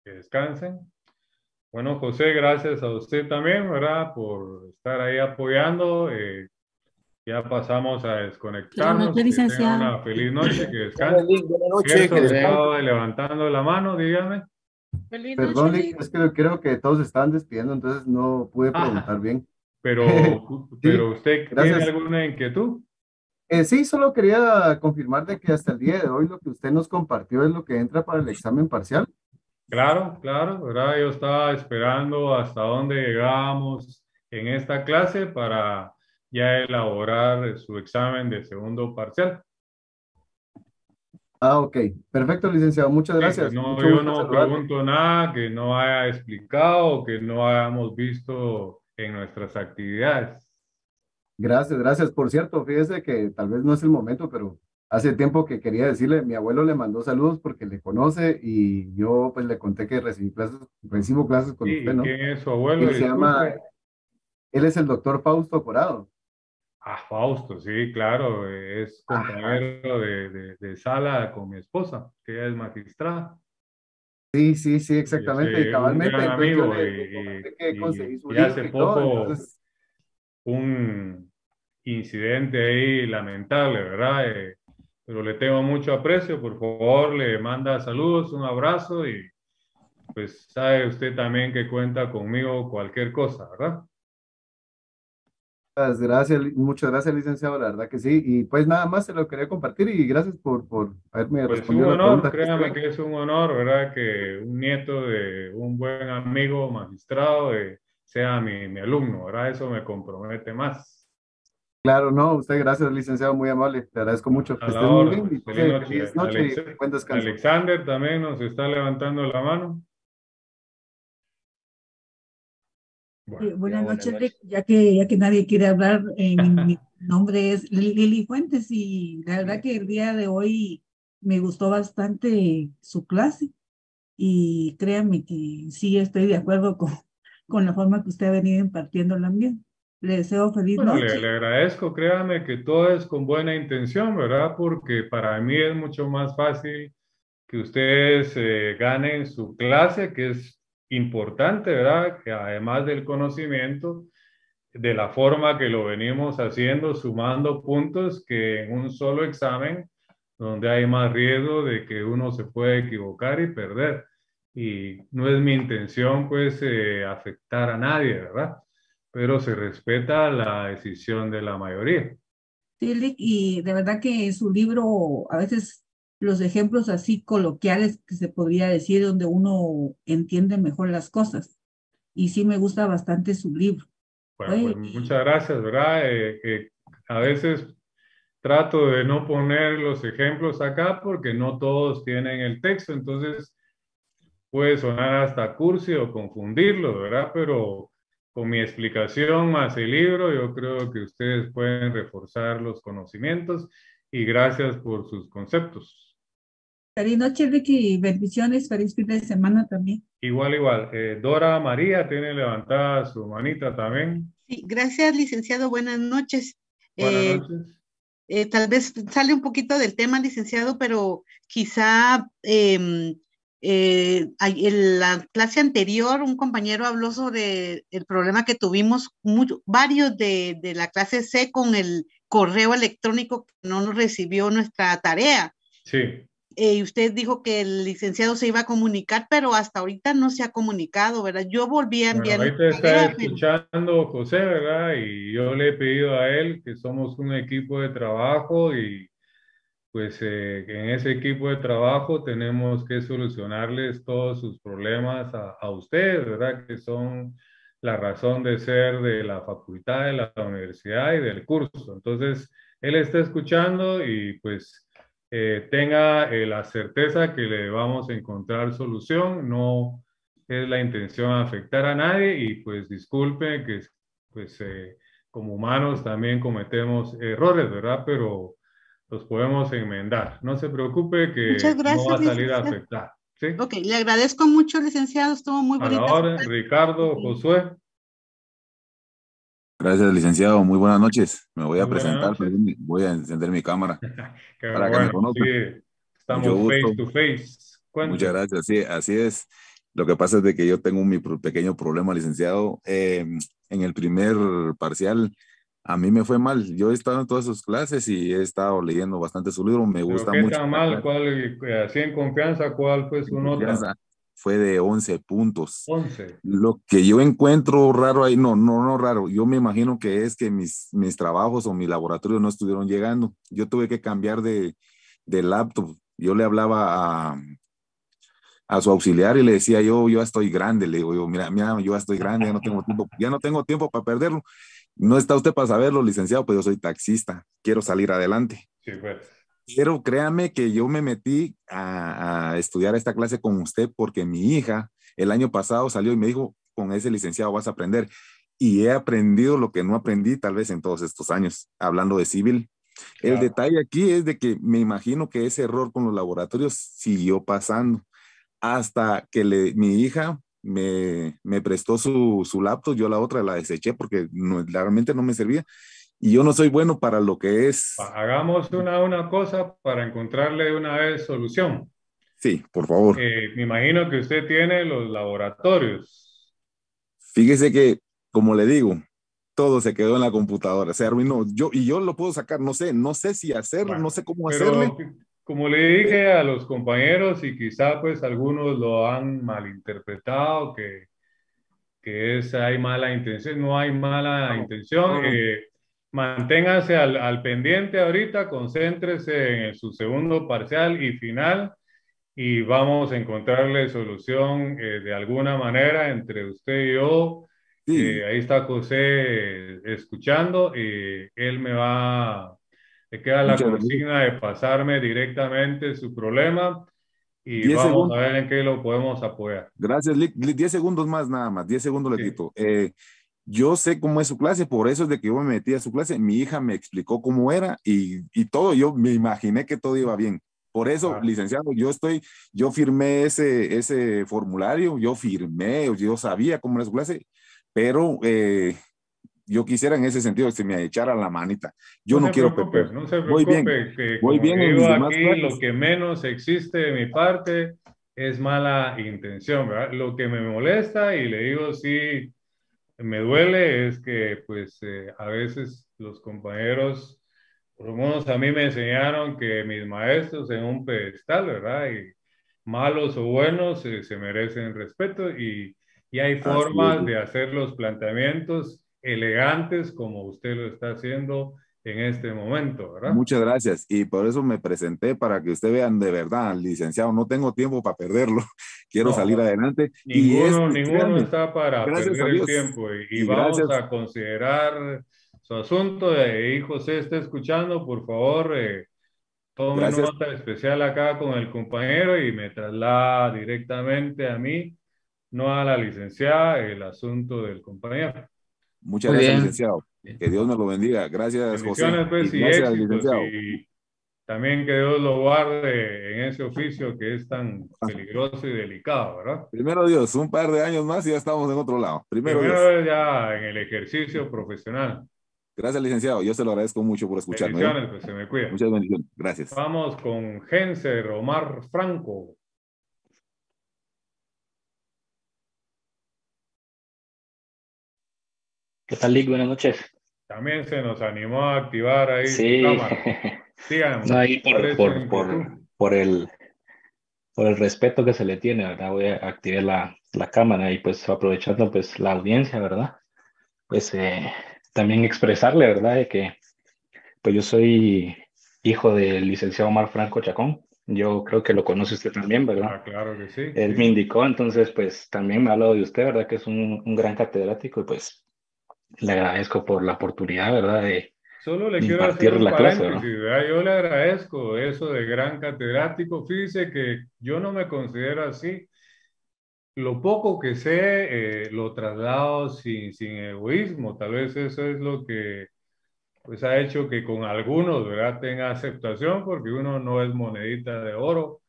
Speaker 2: Que descansen. Bueno, José, gracias a usted también, ¿verdad? Por estar ahí apoyando. Ya pasamos a desconectarnos. Que tengan una feliz noche, que descansen.
Speaker 8: Buenas noches.
Speaker 2: Gerson, estaba levantando la mano, dígame.
Speaker 10: Perdón, Lick, es que creo que todos estaban despidiendo, entonces no pude preguntar bien.
Speaker 2: Pero
Speaker 10: Sí,
Speaker 2: usted
Speaker 10: gracias.
Speaker 2: tiene alguna inquietud.
Speaker 10: Sí, solo quería confirmar de que hasta el día de hoy lo que usted nos compartió es lo que entra para el examen parcial.
Speaker 2: Claro, claro, ¿verdad? Yo estaba esperando hasta dónde llegamos en esta clase para ya elaborar su examen de segundo parcial.
Speaker 10: Ah, ok. Perfecto, licenciado. Muchas
Speaker 2: Sí,
Speaker 10: gracias.
Speaker 2: que no,
Speaker 10: Mucho
Speaker 2: yo
Speaker 10: gusto
Speaker 2: no
Speaker 10: saludarlo.
Speaker 2: pregunto nada que no haya explicado, que no hayamos visto en nuestras actividades.
Speaker 10: Gracias, gracias. Por cierto, fíjese que tal vez no es el momento, pero hace tiempo que quería decirle, mi abuelo le mandó saludos porque le conoce y yo pues le conté que recibo clases con
Speaker 2: Sí,
Speaker 10: usted,
Speaker 2: ¿y
Speaker 10: ¿no?
Speaker 2: quién es su abuelo?
Speaker 10: Él se llama,
Speaker 2: Disculpe.
Speaker 10: él es el doctor Fausto Corado.
Speaker 2: Ah, Fausto, sí, claro, es
Speaker 10: Ajá.
Speaker 2: compañero de sala con mi esposa, que ella es magistrada.
Speaker 10: Sí, sí, sí,
Speaker 2: Es
Speaker 10: exactamente. Y
Speaker 2: un
Speaker 10: cabalmente,
Speaker 2: gran
Speaker 10: entonces yo
Speaker 2: amigo
Speaker 10: le comenté que conseguí su
Speaker 2: y hace
Speaker 10: libro y todo,
Speaker 2: poco
Speaker 10: entonces,
Speaker 2: un incidente ahí lamentable, ¿verdad? Pero le tengo mucho aprecio, por favor, le manda saludos, un abrazo y pues sabe usted también que cuenta conmigo cualquier cosa, ¿verdad?
Speaker 10: muchas gracias, licenciado, la verdad que sí. Y pues nada más se lo quería compartir y gracias por haberme
Speaker 2: Pues un
Speaker 10: respondido la
Speaker 2: honor,
Speaker 10: pregunta. Que esté
Speaker 2: créame
Speaker 10: bien.
Speaker 2: que es un honor, ¿verdad? Que un nieto de un buen amigo magistrado sea mi alumno, ¿verdad? Eso me compromete más.
Speaker 10: Claro, no, usted, gracias, licenciado, muy amable. Le agradezco mucho.
Speaker 2: A
Speaker 10: Que
Speaker 2: la
Speaker 10: esté muy bien
Speaker 2: orden.
Speaker 10: y
Speaker 2: Feliz
Speaker 10: pase
Speaker 2: noche.
Speaker 10: feliz noche y buen descanso.
Speaker 2: Alexander también nos está levantando la mano. Bueno,
Speaker 11: Buenas noches, Rick. Ya que nadie quiere hablar, mi nombre es Lili Fuentes y la verdad que el día de hoy me gustó bastante su clase y créanme que sí estoy de acuerdo con la forma que usted ha venido impartiendo también. Le deseo feliz
Speaker 2: bueno, le
Speaker 11: noche.
Speaker 2: agradezco, créame que todo es con buena intención, ¿verdad? Porque para mí es mucho más fácil que ustedes ganen su clase, que es importante, ¿verdad? Que además del conocimiento, de la forma que lo venimos haciendo, sumando puntos, que en un solo examen, donde hay más riesgo de que uno se puede equivocar y perder. Y no es mi intención, pues, afectar a nadie, ¿verdad? Pero se respeta la decisión de la mayoría.
Speaker 11: Sí, Rick, y de verdad que su libro, a veces los ejemplos así coloquiales que se podría decir, donde uno entiende mejor las cosas. Y sí me gusta bastante su libro.
Speaker 2: Bueno, pues
Speaker 11: Oye,
Speaker 2: muchas gracias, ¿verdad? A veces trato de no poner los ejemplos acá porque no todos tienen el texto, entonces puede sonar hasta cursi o confundirlo, ¿verdad? Pero con mi explicación más el libro, yo creo que ustedes pueden reforzar los conocimientos y gracias por sus conceptos.
Speaker 11: feliz noche, Ricky, bendiciones, feliz fin de semana también.
Speaker 2: Igual, igual. Dora María tiene levantada su manita también.
Speaker 12: Sí, gracias, licenciado. Buenas noches.
Speaker 2: Buenas noches.
Speaker 12: Tal vez sale un poquito del tema, licenciado, pero quizá en la clase anterior un compañero habló sobre el problema que tuvimos varios de la clase C con el correo electrónico que no nos recibió nuestra tarea.
Speaker 2: Sí.
Speaker 12: Y usted dijo que el licenciado se iba a comunicar, pero hasta ahorita no se ha comunicado, ¿verdad? Yo volví a enviar.
Speaker 2: Bueno, ahorita está escuchando José, ¿verdad? Y yo le he pedido a él que somos un equipo de trabajo y pues en ese equipo de trabajo tenemos que solucionarles todos sus problemas a ustedes, ¿verdad? Que son la razón de ser de la facultad, de la universidad y del curso. Entonces, él está escuchando y pues tenga la certeza que le vamos a encontrar solución. No es la intención afectar a nadie y pues disculpe que pues como humanos también cometemos errores, ¿verdad? Pero los podemos enmendar. No se preocupe que
Speaker 12: muchas gracias,
Speaker 2: no va a salir a
Speaker 12: licenciado.
Speaker 2: afectar. ¿Sí?
Speaker 12: Ok, le agradezco mucho, licenciado. Estuvo muy bonita.
Speaker 2: A la orden, Ricardo, Josué.
Speaker 9: Gracias, licenciado. Muy buenas noches. Me voy
Speaker 2: Muy
Speaker 9: a
Speaker 2: buenas
Speaker 9: presentar,
Speaker 2: noches.
Speaker 9: perdón, voy a encender mi cámara
Speaker 2: Qué
Speaker 9: para que me
Speaker 2: bueno, sí,
Speaker 9: conozcan. Mucho
Speaker 2: estamos face
Speaker 9: gusto.
Speaker 2: to face.
Speaker 9: Muchas
Speaker 2: Cuente.
Speaker 9: gracias. Sí, así es. Lo que pasa es de que yo tengo pequeño problema, licenciado. En el primer parcial, a mí me fue mal. Yo he estado en todas sus clases y he estado leyendo bastante su libro. Me
Speaker 2: Pero
Speaker 9: gusta
Speaker 2: qué
Speaker 9: mucho
Speaker 2: tan
Speaker 9: la
Speaker 2: mal,
Speaker 9: clase.
Speaker 2: ¿cuál, así en confianza, cuál fue
Speaker 9: En
Speaker 2: su nota?
Speaker 9: confianza fue de 11 puntos.
Speaker 2: 11.
Speaker 9: Lo que yo encuentro raro ahí, no raro, yo me imagino que es que mis trabajos o mis laboratorios no estuvieron llegando. Yo tuve que cambiar de laptop. Yo le hablaba a su auxiliar y le decía yo ya estoy grande, le digo yo, mira, yo ya estoy grande, ya no tengo tiempo para perderlo. No está usted para saberlo, licenciado, pues yo soy taxista, quiero salir adelante.
Speaker 2: Sí, pues.
Speaker 9: Pero créame que yo me metí a estudiar esta clase con usted porque mi hija el año pasado salió y me dijo, con ese licenciado vas a aprender. Y he aprendido lo que no aprendí tal vez en todos estos años, hablando de civil. El
Speaker 2: Claro.
Speaker 9: detalle aquí es de que me imagino que ese error con los laboratorios siguió pasando hasta que mi hija me prestó su laptop, yo la otra la deseché porque realmente no me servía y yo no soy bueno para lo que es.
Speaker 2: Hagamos una cosa para encontrarle de una vez solución.
Speaker 9: Sí, por favor.
Speaker 2: Me imagino que usted tiene los laboratorios.
Speaker 9: Fíjese que, como le digo, todo se quedó en la computadora, se arruinó. Yo lo puedo sacar, no sé si hacerlo,
Speaker 2: Bueno,
Speaker 9: no sé cómo hacerle.
Speaker 2: pero como le dije a los compañeros y quizá pues algunos lo han malinterpretado, que hay mala intención, no hay mala intención. Manténgase al pendiente ahorita, concéntrese en su segundo parcial y final y vamos a encontrarle solución de alguna manera entre usted y yo.
Speaker 9: Sí,
Speaker 2: Ahí está José escuchando y él le queda la
Speaker 9: muchas gracias.
Speaker 2: consigna de pasarme directamente su problema y
Speaker 9: 10
Speaker 2: vamos a
Speaker 9: segundos,
Speaker 2: ver en qué lo podemos apoyar.
Speaker 9: gracias, Lick. 10 segundos más nada más, 10 segundos le
Speaker 2: Sí.
Speaker 9: quito. Yo sé cómo es su clase, por eso es de que yo me metí a su clase. Mi hija me explicó cómo era y todo, yo me imaginé que todo iba bien. Por eso,
Speaker 2: Ah,
Speaker 9: licenciado, yo firmé ese formulario, yo sabía cómo era su clase, pero yo quisiera en ese sentido que se me echara la manita. Yo no quiero perder.
Speaker 2: no se
Speaker 9: Voy bien,
Speaker 2: preocupe, que
Speaker 9: voy
Speaker 2: como
Speaker 9: bien en
Speaker 2: digo
Speaker 9: mis demás
Speaker 2: aquí, lo
Speaker 9: clases.
Speaker 2: que menos existe de mi parte es mala intención, ¿verdad? Lo que me molesta y le digo sí, me duele es que pues a veces los compañeros, por lo menos a mí me enseñaron que mis maestros en un pedestal, ¿verdad? Y malos o buenos se merecen respeto y hay
Speaker 9: Así es.
Speaker 2: formas de hacer los planteamientos elegantes como usted lo está haciendo en este momento, ¿verdad?
Speaker 9: Muchas gracias. Y por eso me presenté para que usted vean de verdad, licenciado, no tengo tiempo para perderlo. Quiero
Speaker 2: No,
Speaker 9: salir
Speaker 2: no,
Speaker 9: adelante. Y
Speaker 2: ninguno
Speaker 9: créanme,
Speaker 2: está para
Speaker 9: gracias
Speaker 2: perder
Speaker 9: a
Speaker 2: el
Speaker 9: Dios
Speaker 2: tiempo y
Speaker 9: y
Speaker 2: vamos
Speaker 9: gracias.
Speaker 2: a considerar su asunto. De hijo, José está escuchando, por favor, tome
Speaker 9: Gracias,
Speaker 2: nota especial acá con el compañero y me traslada directamente a mí, no a la licenciada, el asunto del compañero.
Speaker 9: muchas
Speaker 1: Muy
Speaker 9: gracias,
Speaker 1: bien.
Speaker 9: licenciado. Que Dios me lo bendiga. Gracias, José.
Speaker 2: Bendiciones, pues,
Speaker 9: Y
Speaker 2: y
Speaker 9: gracias,
Speaker 2: éxitos
Speaker 9: licenciado.
Speaker 2: y también que Dios lo guarde en ese oficio que es tan peligroso y delicado, ¿verdad?
Speaker 9: Primero Dios, un par de años más y ya estamos en otro lado. Primero
Speaker 2: Primero
Speaker 9: Dios.
Speaker 2: es ya en el ejercicio profesional.
Speaker 9: Gracias, licenciado. Yo se lo agradezco mucho por escucharme.
Speaker 2: Bendiciones, pues se me cuida.
Speaker 9: Muchas bendiciones. Gracias.
Speaker 2: Vamos con Genser Omar Franco.
Speaker 13: ¿Qué tal, Lick? Buenas noches.
Speaker 2: También se nos animó a activar ahí su
Speaker 13: Sí,
Speaker 2: cámara. Díganos,
Speaker 13: no, ahí
Speaker 2: ¿cuál es su inquietud?
Speaker 13: por el respeto que se le tiene, ¿verdad? Voy a activar la cámara y pues aprovechando pues la audiencia, ¿verdad? Pues también expresarle, ¿verdad? De que pues yo soy hijo del licenciado Omar Franco Chacón. Yo creo que lo conoce usted también, ¿verdad?
Speaker 2: Ah, claro que sí,
Speaker 13: Él me
Speaker 2: sí.
Speaker 13: indicó, entonces pues también me ha hablado de usted, ¿verdad? Que es un gran catedrático y pues le agradezco por la oportunidad, ¿verdad?
Speaker 2: Solo le
Speaker 13: De
Speaker 2: quiero hacer
Speaker 13: impartir
Speaker 2: un
Speaker 13: la clase,
Speaker 2: paréntesis,
Speaker 13: ¿verdad?
Speaker 2: ¿verdad? Yo le agradezco eso de gran catedrático. Fíjese que yo no me considero así. Lo poco que sé, lo traslado sin egoísmo. Tal vez eso es lo que pues ha hecho que con algunos, ¿verdad? Tenga aceptación porque uno no es monedita de oro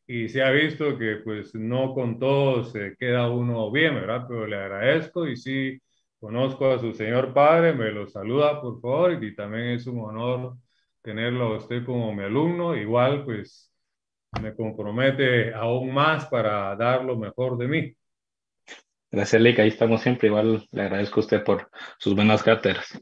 Speaker 2: y, y se ha visto que pues no con todos se queda uno bien, ¿verdad? Pero le agradezco y sí conozco a su señor padre, me lo saluda, por favor, y también es un honor tenerlo a usted como mi alumno. Igual, pues, me compromete aún más para dar lo mejor de mí.
Speaker 13: Gracias, Lick. Ahí estamos siempre. Igual le agradezco a usted por sus buenas cátedras.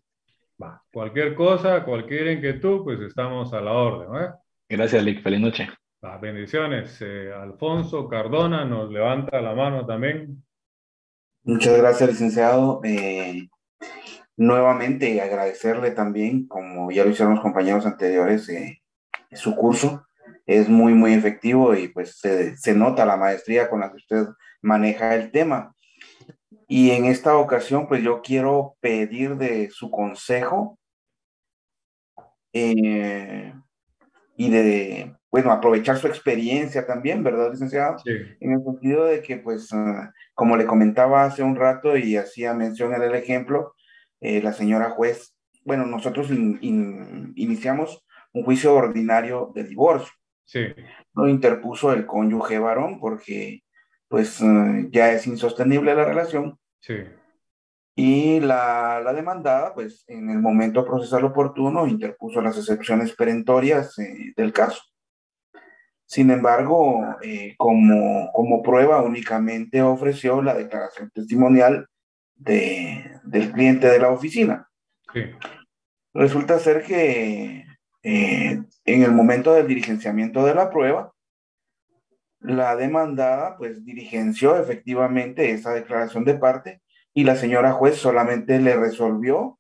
Speaker 2: Va. Cualquier cosa, cualquier inquietud, pues estamos a la orden, ¿eh?
Speaker 13: Gracias, Lick. Feliz noche.
Speaker 2: Va, bendiciones. Alfonso Cardona nos levanta la mano también.
Speaker 5: Muchas gracias, licenciado. Nuevamente agradecerle también, como ya lo hicieron los compañeros anteriores, su curso. Es muy, muy efectivo y pues se nota la maestría con la que usted maneja el tema. Y en esta ocasión, pues yo quiero pedir de su consejo y de, bueno, aprovechar su experiencia también, ¿verdad, licenciado?
Speaker 2: Sí.
Speaker 5: En el sentido de que, pues, como le comentaba hace un rato y hacía mención en el ejemplo, la señora juez, bueno, nosotros iniciamos un juicio ordinario de divorcio.
Speaker 2: Sí.
Speaker 5: Lo interpuso el cónyuge varón porque, pues, ya es insostenible la relación.
Speaker 2: Sí.
Speaker 5: Y la demandada, pues, en el momento procesal oportuno, interpuso las excepciones perentorias del caso. Sin embargo, como prueba únicamente ofreció la declaración testimonial del cliente de la oficina.
Speaker 2: Sí.
Speaker 5: Resulta ser que en el momento del diligenciamiento de la prueba, la demandada pues diligenció efectivamente esa declaración de parte y la señora juez solamente le resolvió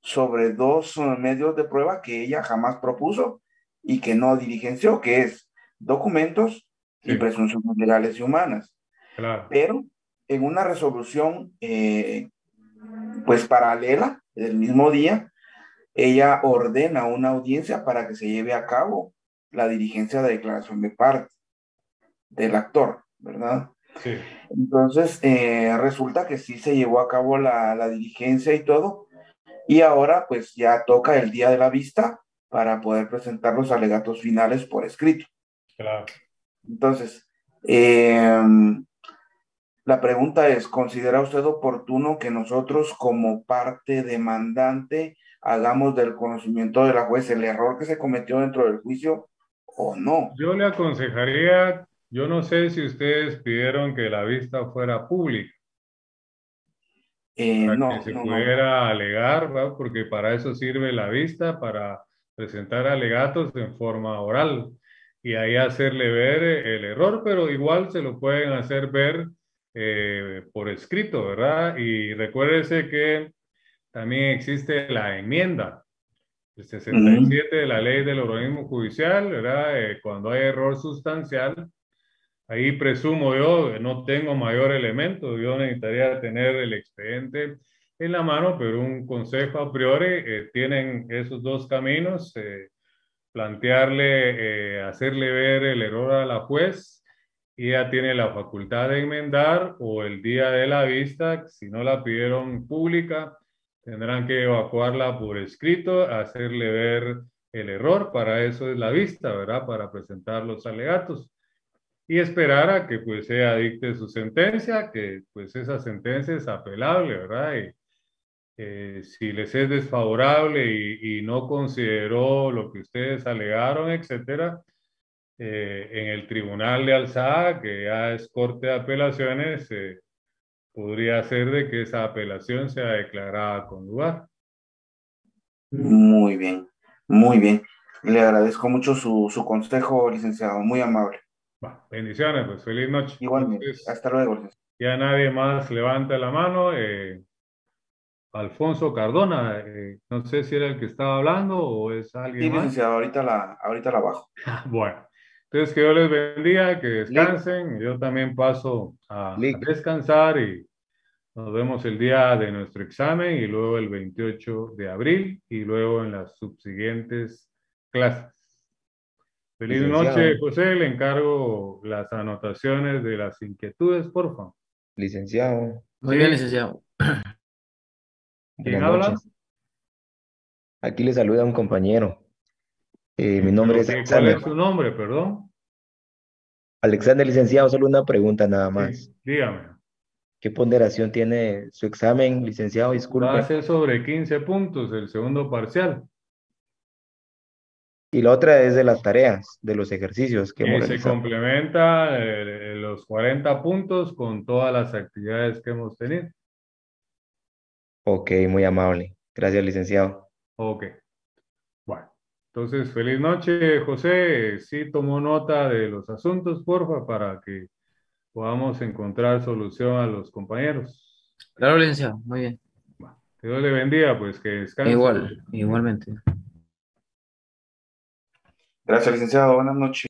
Speaker 5: sobre dos medios de prueba que ella jamás propuso y que no diligenció, que es documentos y presunciones legales y humanas.
Speaker 2: Claro.
Speaker 5: Pero en una resolución pues paralela del mismo día, ella ordena una audiencia para que se lleve a cabo la diligencia de declaración de parte del actor, ¿verdad?
Speaker 2: Sí.
Speaker 5: Entonces, resulta que sí se llevó a cabo la diligencia y todo, y ahora pues ya toca el día de la vista para poder presentar los alegatos finales por escrito.
Speaker 2: Claro.
Speaker 5: Entonces, la pregunta es, ¿considera usted oportuno que nosotros como parte demandante hagamos del conocimiento de la juez el error que se cometió dentro del juicio o no?
Speaker 2: Yo le aconsejaría, yo no sé si ustedes pidieron que la vista fuera pública, para
Speaker 5: No,
Speaker 2: que se
Speaker 5: no.
Speaker 2: pudiera alegar, ¿verdad? Porque para eso sirve la vista, para presentar alegatos en forma oral y ahí hacerle ver el error, pero igual se lo pueden hacer ver por escrito, ¿verdad? Y recuérdese que también existe la enmienda, el 67 de la ley del organismo judicial, ¿verdad? Cuando hay error sustancial, ahí presumo yo, no tengo mayor elemento, yo necesitaría tener el expediente en la mano, pero un consejo a priori, tienen esos dos caminos, plantearle, hacerle ver el error a la juez, y ella tiene la facultad de enmendar, o el día de la vista, si no la pidieron pública, tendrán que evacuarla por escrito, hacerle ver el error, para eso es la vista, ¿verdad? Para presentar los alegatos y esperar a que pues ella dicte su sentencia, que pues esa sentencia es apelable, ¿verdad? Y si les es desfavorable y no consideró lo que ustedes alegaron, etcétera, en el tribunal de alzada, que ya es corte de apelaciones, podría ser de que esa apelación sea declarada con lugar.
Speaker 5: Muy bien, muy bien. Le agradezco mucho su consejo, licenciado, muy amable.
Speaker 2: Bendiciones, pues feliz noche.
Speaker 5: Igualmente,
Speaker 2: Entonces,
Speaker 5: hasta luego, licenciado.
Speaker 2: ya nadie más levanta la mano. Alfonso Cardona, no sé si era el que estaba hablando o es alguien
Speaker 5: Sí,
Speaker 2: más.
Speaker 5: licenciado, ahorita la bajo.
Speaker 2: Bueno, entonces que Dios les bendiga, que descansen. Yo también paso a descansar y nos vemos el día de nuestro examen y luego el 28 de abril y luego en las subsiguientes clases. Feliz
Speaker 14: Licenciado.
Speaker 2: noche, José. Le encargo las anotaciones de las inquietudes, por favor.
Speaker 14: Licenciado.
Speaker 1: Muy bien, licenciado.
Speaker 2: ¿Quién
Speaker 14: Buenas
Speaker 2: habla?
Speaker 14: noches. Aquí le saluda un compañero. Mi nombre es
Speaker 2: ¿Cuál
Speaker 14: Alexander.
Speaker 2: es su nombre, perdón?
Speaker 14: Alexander, licenciado, solo una pregunta nada más.
Speaker 2: Sí, dígame.
Speaker 14: ¿Qué ponderación tiene su examen, licenciado?
Speaker 2: Va a
Speaker 14: Disculpe.
Speaker 2: ser sobre 15 puntos el segundo parcial.
Speaker 14: Y la otra es de las tareas, de los ejercicios que hemos
Speaker 2: Se
Speaker 14: realizado.
Speaker 2: complementa los 40 puntos con todas las actividades que hemos tenido.
Speaker 14: Ok, muy amable. Gracias, licenciado.
Speaker 2: Ok. Bueno, entonces feliz noche, José. Sí tomó nota de los asuntos, porfa, para que podamos encontrar solución a los compañeros.
Speaker 1: Claro, licenciado, muy bien.
Speaker 2: Que Dios le bendiga, pues que descanse.
Speaker 1: Igualmente.
Speaker 5: Gracias, licenciado. Buenas noches.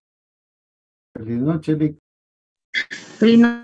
Speaker 10: Feliz noche, Lick.
Speaker 11: Feliz noche.